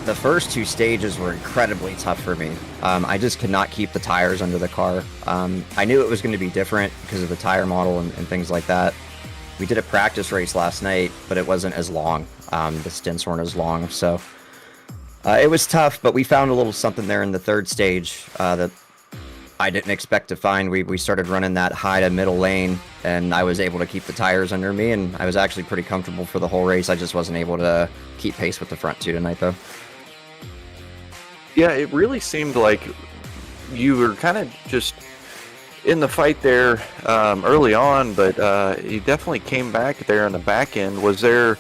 Speaker 4: The first 2 stages were incredibly tough for me. I just could not keep the tires under the car. I knew it was going to be different because of the tire model and things like that. We did a practice race last night, but it wasn't as long. The stints weren't as long, so it was tough, but we found a little something there in the 3rd stage that I didn't expect to find. We started running that high to middle lane, and I was able to keep the tires under me, and I was actually pretty comfortable for the whole race. I just wasn't able to keep pace with the front 2 tonight, though.
Speaker 3: Yeah, it really seemed like you were kind of just in the fight there early on, but you definitely came back there on the back end. Was there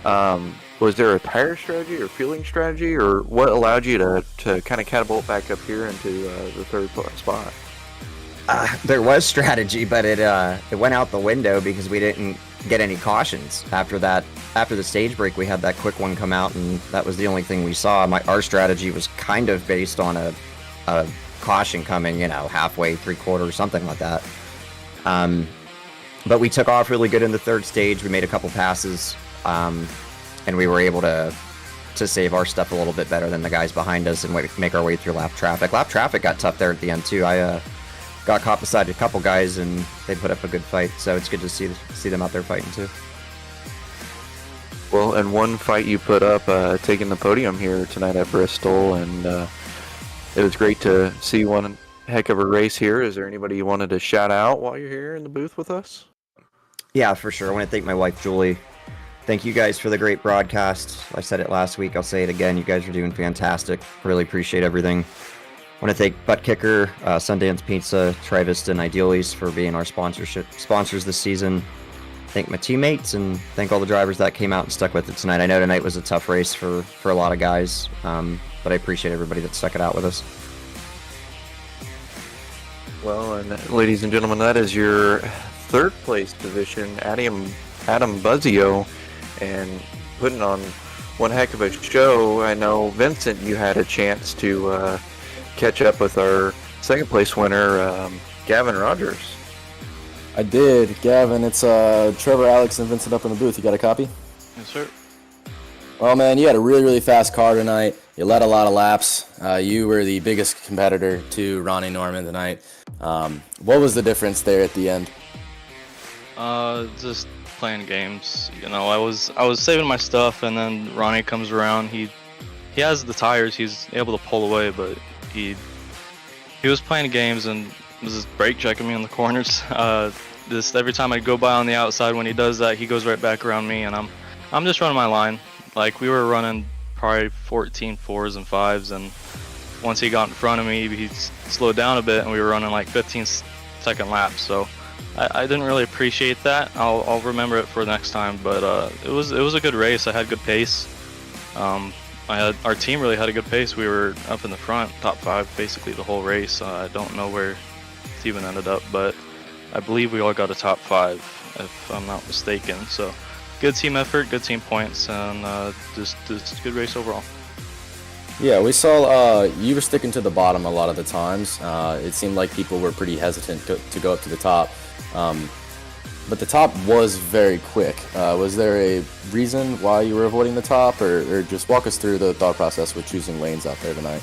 Speaker 3: a tire strategy or fueling strategy, or what allowed you to kind of catapult back up here into the 3rd spot?
Speaker 4: There was strategy, but it went out the window because we didn't get any cautions after that. After the stage break, we had that quick one come out, and that was the only thing we saw. Our strategy was kind of based on a caution coming, halfway, 3/4, something like that. But we took off really good in the 3rd stage. We made a couple passes, and we were able to save our stuff a little bit better than the guys behind us and make our way through lap traffic. Lap traffic got tough there at the end too. I got caught beside a couple guys, and they put up a good fight. So it's good to see them out there fighting too.
Speaker 3: Well, and one fight you put up, taking the podium here tonight at Bristol, and it was great to see one heck of a race here. Is there anybody you wanted to shout out while you're here in the booth with us?
Speaker 4: Yeah, for sure. I want to thank my wife, Julie. Thank you guys for the great broadcast. I said it last week. I'll say it again. You guys are doing fantastic. Really appreciate everything. I want to thank Buttkicker, Sundance Pizza, Trivist, and Idealies for being our sponsors this season. Thank my teammates, and thank all the drivers that came out and stuck with it tonight. I know tonight was a tough race for a lot of guys, but I appreciate everybody that stuck it out with us.
Speaker 3: Well, and ladies and gentlemen, that is your 3rd place position, Adam Buzzio, and putting on one heck of a show. I know, Vincent, you had a chance to catch up with our 2nd place winner, Gavin Rogers.
Speaker 2: I did. Gavin, it's Trevor, Alex, and Vincent up in the booth. You got a copy?
Speaker 5: Yes, sir.
Speaker 2: Well, man, you had a really, really fast car tonight. You led a lot of laps. You were the biggest competitor to Ronnie Norman tonight. What was the difference there at the end?
Speaker 5: Just playing games. I was saving my stuff, and then Ronnie comes around. He has the tires. He's able to pull away, but he was playing games and was just brake checking me in the corners. Just every time I go by on the outside, when he does that, he goes right back around me, and I'm just running my line. Like, we were running probably 14 4s and 5s, and once he got in front of me, he slowed down a bit, and we were running like 15-second laps. So I didn't really appreciate that. I'll remember it for next time. But it was a good race. I had good pace. Our team really had a good pace. We were up in the front, top 5 basically the whole race. I don't know where Steven ended up, but I believe we all got a top 5, if I'm not mistaken. So good team effort, good team points, and just good race overall.
Speaker 2: Yeah, we saw you were sticking to the bottom a lot of the times. It seemed like people were pretty hesitant to go up to the top. But the top was very quick. Was there a reason why you were avoiding the top, or just walk us through the thought process with choosing lanes out there tonight?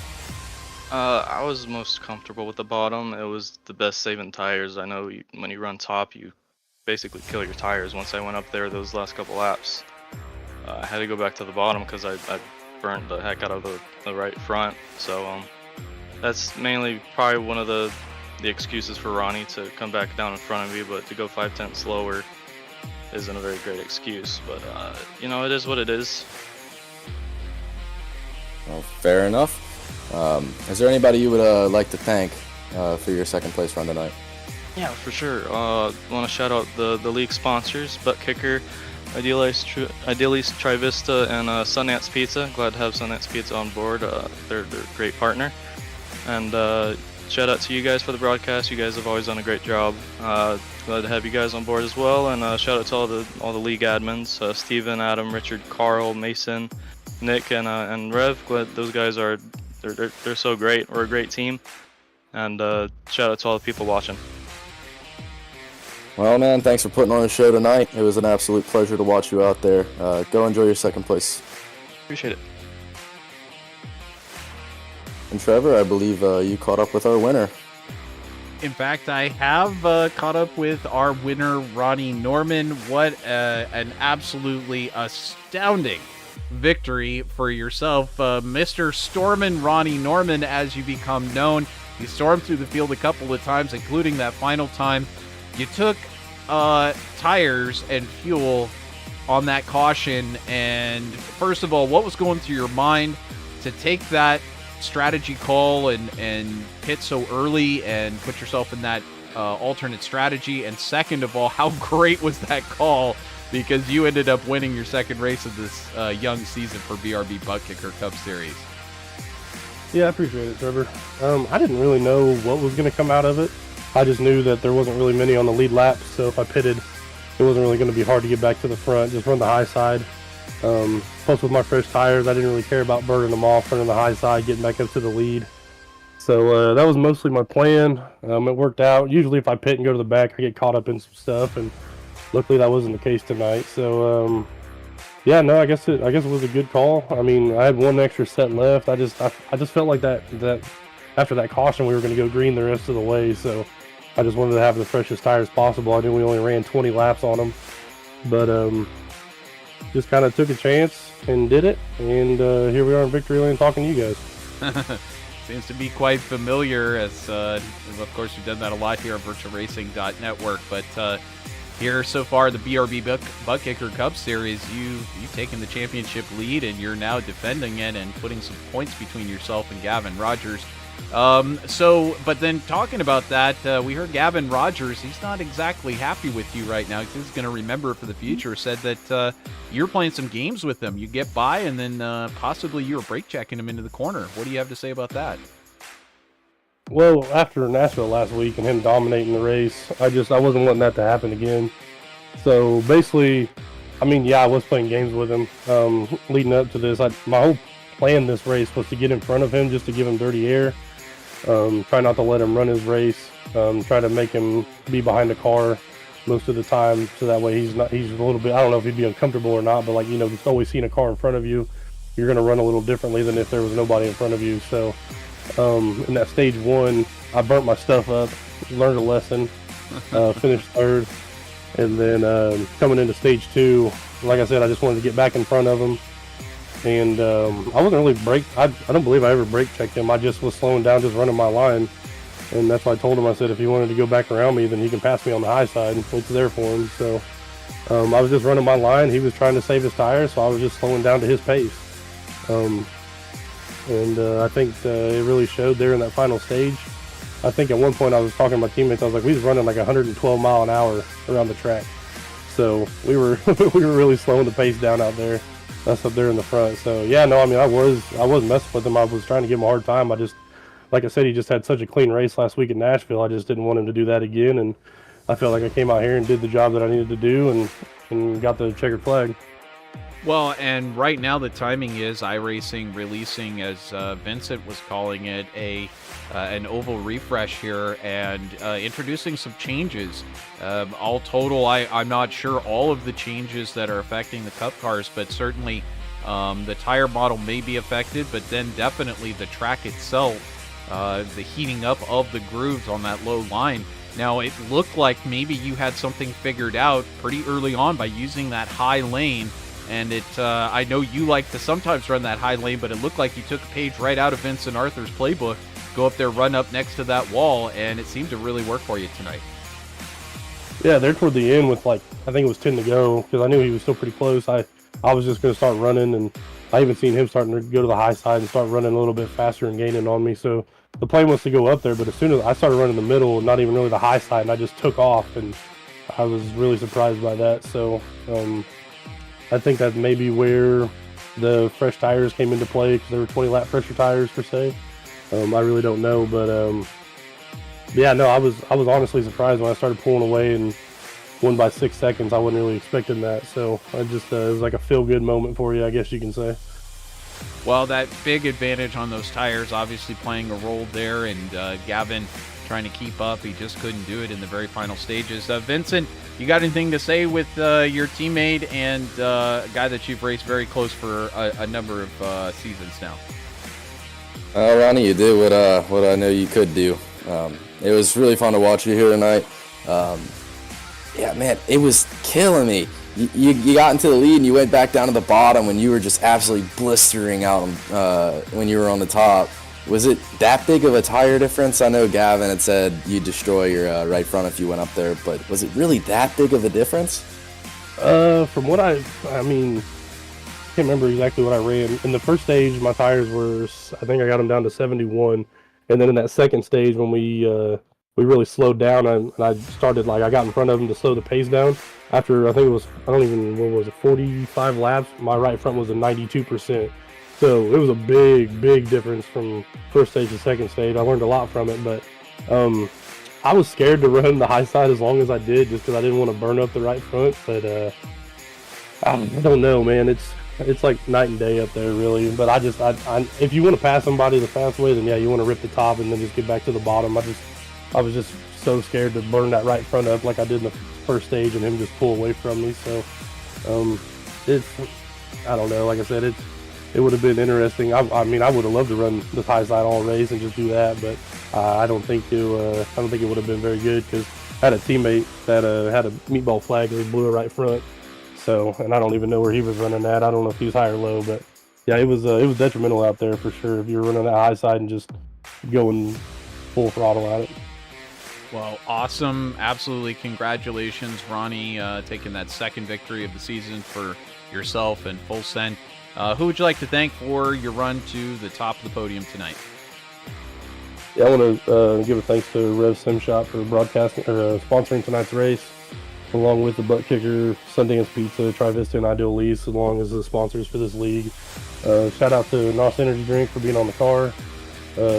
Speaker 5: I was most comfortable with the bottom. It was the best saving tires. I know when you run top, you basically kill your tires. Once I went up there those last couple laps, I had to go back to the bottom because I burnt the heck out of the right front. So that's mainly probably one of the excuses for Ronnie to come back down in front of me, but to go 5/10 slower isn't a very great excuse. But you know, it is what it is.
Speaker 2: Well, fair enough. Is there anybody you would like to thank for your second place run tonight?
Speaker 5: Yeah, for sure. Want to shout out the league sponsors: Buttkicker, Idealist Trivista, and Sundance Pizza. Glad to have Sundance Pizza on board. They're a great partner. And shout out to you guys for the broadcast. You guys have always done a great job. Glad to have you guys on board as well. And shout out to all the league admins: Steven, Adam, Richard, Carl, Mason, Nick, and Rev. Glad those guys are they're so great. We're a great team. And shout out to all the people watching.
Speaker 2: Well, man, thanks for putting on the show tonight. It was an absolute pleasure to watch you out there. Go enjoy your second place.
Speaker 5: Appreciate it.
Speaker 2: And Trevor, I believe you caught up with our winner.
Speaker 1: In fact, I have caught up with our winner, Ronnie Norman. What an absolutely astounding victory for yourself. Mr. Stormin' Ronnie Norman, as you become known. You stormed through the field a couple of times, including that final time. You took tires and fuel on that caution, and first of all, what was going through your mind to take that strategy call and pit so early and put yourself in that alternate strategy? And second of all, how great was that call, because you ended up winning your second race of this young season for BRB Buttkicker Cup Series.
Speaker 6: Yeah, I appreciate it, Trevor. I didn't really know what was going to come out of it. I just knew that there wasn't really many on the lead lap, so if I pitted, it wasn't really going to be hard to get back to the front, just run the high side. Plus with my fresh tires, I didn't really care about burning them off, running the high side, getting back up to the lead. So that was mostly my plan. It worked out. Usually if I pit and go to the back, I get caught up in some stuff, and luckily that wasn't the case tonight. So yeah, no, I guess it was a good call. I mean, I had one extra set left. I just felt like that after that caution, we were going to go green the rest of the way, so I just wanted to have the freshest tires possible. I knew we only ran 20 laps on them, but just kind of took a chance and did it, and here we are in Victory Lane talking to you guys.
Speaker 1: Seems to be quite familiar, as of course we've done that a lot here on VirtualRacing.Network, but here so far the BRB Buttkicker Cup Series, you've taken the championship lead, and you're now defending it and putting some points between yourself and Gavin Rogers. But then talking about that, we heard Gavin Rogers, he's not exactly happy with you right now. He's going to remember for the future, said that you're playing some games with him. You get by, and then possibly you were brake checking him into the corner. What do you have to say about that?
Speaker 6: Well, after Nashville last week and him dominating the race, I wasn't wanting that to happen again. So basically, I mean, yeah, I was playing games with him leading up to this. My whole plan this race was to get in front of him, just to give him dirty air. Try not to let him run his race. Try to make him be behind the car most of the time, so that way he's a little bit, I don't know if he'd be uncomfortable or not, but like, you know, just always seeing a car in front of you, you're going to run a little differently than if there was nobody in front of you. So in that stage one, I burnt my stuff up, learned a lesson, finished third, and then coming into stage two, like I said, I just wanted to get back in front of him. And I wasn't really I don't believe I ever brake checked him. I just was slowing down, just running my line. And that's why I told him, I said, if he wanted to go back around me, then he can pass me on the high side. It's there for him. So I was just running my line. He was trying to save his tires, so I was just slowing down to his pace. I think it really showed there in that final stage. I think at one point I was talking to my teammates, I was like, we was running like 112 mile an hour around the track. So we were really slowing the pace down out there. That's up there in the front. So yeah, no, I mean, I wasn't messing with him. I was trying to give him a hard time. Like I said, he just had such a clean race last week in Nashville. I just didn't want him to do that again. And I felt like I came out here and did the job that I needed to do and got the checkered flag.
Speaker 1: Well, and right now the timing is iRacing releasing, as Vincent was calling it, an oval refresh here and introducing some changes. All total, I'm not sure all of the changes that are affecting the Cup cars, but certainly the tire model may be affected, but then definitely the track itself, the heating up of the grooves on that low line. Now, it looked like maybe you had something figured out pretty early on by using that high lane. And I know you like to sometimes run that high lane, but it looked like you took a page right out of Vincent Arthur's playbook, go up there, run up next to that wall, and it seemed to really work for you tonight.
Speaker 6: Yeah, there toward the end with I think it was 10 to go, because I knew he was still pretty close. I was just going to start running, and I even seen him starting to go to the high side and start running a little bit faster and gaining on me. So the plan was to go up there, but as soon as I started running the middle, not even really the high side, and I just took off, and I was really surprised by that. So I think that may be where the fresh tires came into play, because there were 20 lap pressure tires per se. I really don't know, but yeah, no, I was honestly surprised when I started pulling away and won by 6 seconds. I wasn't really expecting that, so I just it was like a feel-good moment for you, I guess you can say.
Speaker 1: Well, that big advantage on those tires obviously playing a role there, and Gavin trying to keep up. He just couldn't do it in the very final stages. Vincent, you got anything to say with your teammate and a guy that you've raced very close for a number of seasons now?
Speaker 2: Ronnie, you did what I know you could do. It was really fun to watch you here tonight. Yeah, man, it was killing me. You got into the lead and you went back down to the bottom when you were just absolutely blistering out when you were on the top. Was it that big of a tire difference? I know Gavin had said you'd destroy your right front if you went up there, but was it really that big of a difference?
Speaker 6: From what I mean, I can't remember exactly what I ran. In the first stage, my tires were, I think I got them down to 71. And then in that second stage, when we really slowed down, and I started, I got in front of them to slow the pace down. After, I think it was, what was it, 45 laps, my right front was at 92%. So it was a big difference from first stage to second stage. I learned a lot from it, but I was scared to run the high side as long as I did, just because I didn't want to burn up the right front. But I don't know, man. It's like night and day up there, really. But I if you want to pass somebody the fast way, then yeah, you want to rip the top and then just get back to the bottom. I was just so scared to burn that right front up like I did in the first stage and him just pull away from me. So I don't know. Like I said, it would have been interesting. I mean, I would have loved to run the high side all race and just do that, but I don't think it would have been very good, because I had a teammate that had a meatball flag and he blew it right front. So, and I don't even know where he was running at. I don't know if he was high or low, but yeah, it was detrimental out there for sure if you were running that high side and just going full throttle at it.
Speaker 1: Well, awesome. Absolutely. Congratulations, Ronnie, taking that second victory of the season for yourself and Full Send. Who would you like to thank for your run to the top of the podium tonight?
Speaker 6: Yeah, I want to give a thanks to Rev Sim Shop for broadcasting or sponsoring tonight's race, along with the Buttkicker, Sundance Pizza, Trivista, and Ideal Lease, along as the sponsors for this league. Shout out to NOS Energy Drink for being on the car.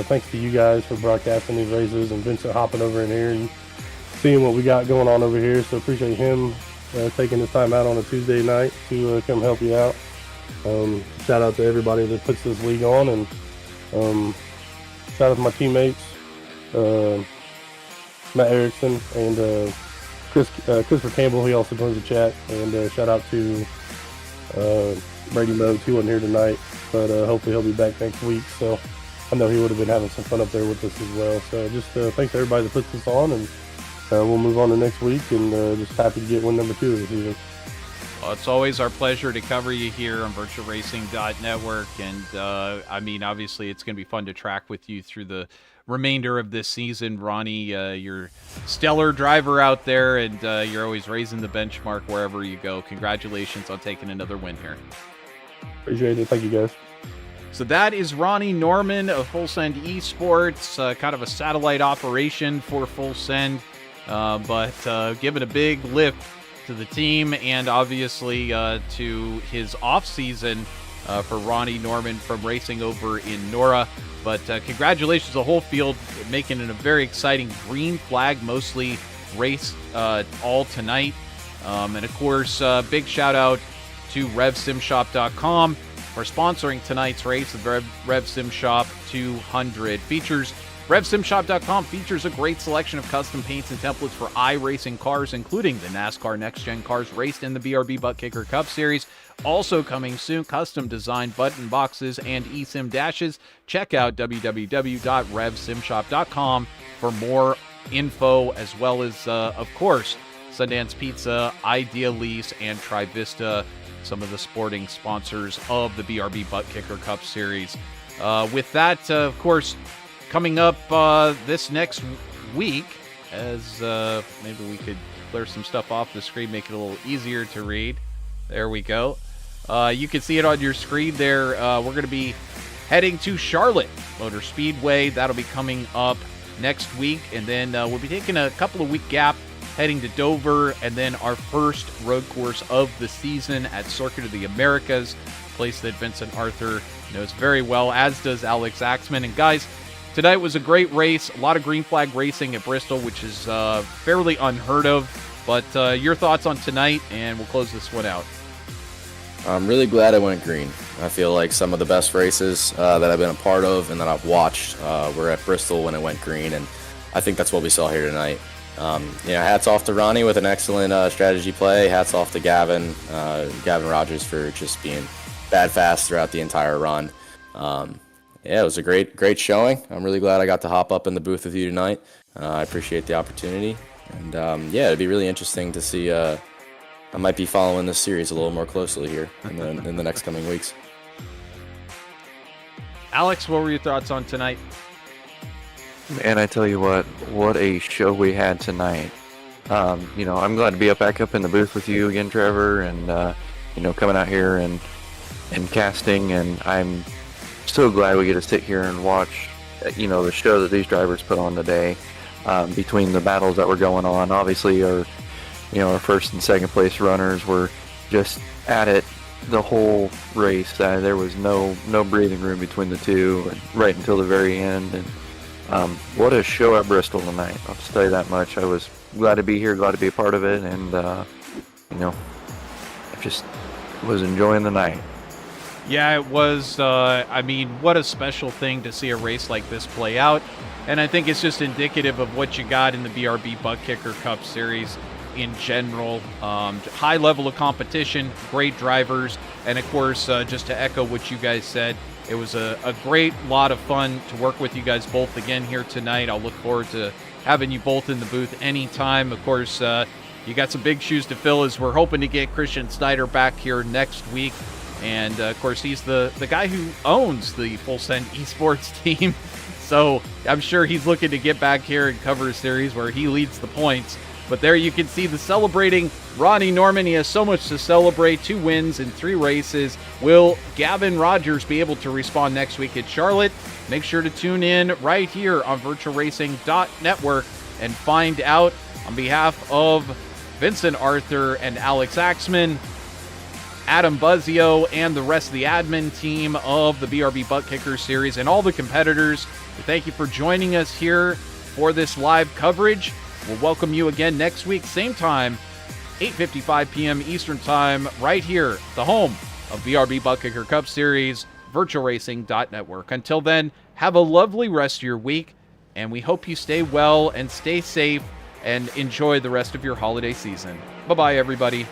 Speaker 6: Thanks to you guys for broadcasting these races, and Vincent hopping over in here and seeing what we got going on over here. So appreciate him taking his time out on a Tuesday night to come help you out. Shout out to everybody that puts this league on, and shout out to my teammates, Matt Erickson and Christopher Campbell. He also joins the chat, and shout out to Brady Modes. He wasn't here tonight, but hopefully he'll be back next week. So I know he would have been having some fun up there with us as well. So just thanks to everybody that puts this on, and we'll move on to next week, and just happy to get win number 2 of the season.
Speaker 1: Well, it's always our pleasure to cover you here on VirtualRacing.Network, and I mean, obviously it's going to be fun to track with you through the remainder of this season. Ronnie, you're stellar driver out there, and you're always raising the benchmark wherever you go. Congratulations on taking another win here.
Speaker 6: Appreciate it. Thank you, guys.
Speaker 1: So that is Ronnie Norman of Full Send eSports, kind of a satellite operation for Full Send, but giving a big lift to the team, and obviously to his off-season for Ronnie Norman from racing over in Nora. But congratulations to the whole field, making it a very exciting green flag, mostly race all tonight. And of course, big shout out to RevSimShop.com for sponsoring tonight's race. The Rev Sim Shop 200 RevSimShop.com features a great selection of custom paints and templates for iRacing cars, including the NASCAR Next-Gen cars raced in the BRB Buttkicker Cup Series. Also coming soon, custom designed button boxes and eSIM dashes. Check out www.revsimshop.com for more info, as well as, of course, Sundance Pizza, Idea Lease, and Trivista, some of the sporting sponsors of the BRB Buttkicker Cup Series. With that, of course, coming up this next week, as maybe we could clear some stuff off the screen, make it a little easier to read. There we go. You can see it on your screen there. We're going to be heading to Charlotte Motor Speedway. That'll be coming up next week. And then we'll be taking a couple of week gap, heading to Dover, and then our first road course of the season at Circuit of the Americas, a place that Vincent Arthur knows very well, as does Alex Axman. And guys, tonight was a great race, a lot of green flag racing at Bristol, which is fairly unheard of. But your thoughts on tonight, and we'll close this one out.
Speaker 2: I'm really glad I went green. I feel like some of the best races that I've been a part of and that I've watched were at Bristol when it went green, and I think that's what we saw here tonight. Hats off to Ronnie with an excellent strategy play. Hats off to Gavin Rogers for just being bad fast throughout the entire run. It was a great showing. I'm really glad I got to hop up in the booth with you tonight. I appreciate the opportunity. And it'd be really interesting to see. I might be following this series a little more closely here in the next coming weeks.
Speaker 1: Alex, what were your thoughts on tonight?
Speaker 3: And I tell you what a show we had tonight. I'm glad to be back up in the booth with you again, Trevor, and coming out here and casting. And I'm so glad we get to sit here and watch, the show that these drivers put on today. Between the battles that were going on, obviously our first and second place runners were just at it the whole race. There was no breathing room between the two, and right until the very end. And what a show at Bristol tonight! I'll just tell you that much. I was glad to be here, glad to be a part of it, and I just was enjoying the night.
Speaker 1: Yeah, it was. What a special thing to see a race like this play out. And I think it's just indicative of what you got in the BRB Buttkicker Cup Series in general. High level of competition, great drivers, and of course, just to echo what you guys said, it was a great lot of fun to work with you guys both again here tonight. I'll look forward to having you both in the booth anytime. Of course, you got some big shoes to fill, as we're hoping to get Christian Snyder back here next week. And of course, he's the guy who owns the Full Send eSports team. So I'm sure he's looking to get back here and cover a series where he leads the points. But there you can see the celebrating Ronnie Norman. He has so much to celebrate. 2 wins in 3 races. Will Gavin Rogers be able to respond next week at Charlotte? Make sure to tune in right here on VirtualRacing.Network and find out. On behalf of Vincent Arthur and Alex Axman, Adam Buzzio, and the rest of the admin team of the BRB Buttkicker Series, and all the competitors, we thank you for joining us here for this live coverage. We'll welcome you again next week, same time, 8:55 p.m. Eastern Time, right here, the home of BRB Buttkicker Cup Series, VirtualRacing.Network. Until then, have a lovely rest of your week, and we hope you stay well and stay safe and enjoy the rest of your holiday season. Bye-bye, everybody.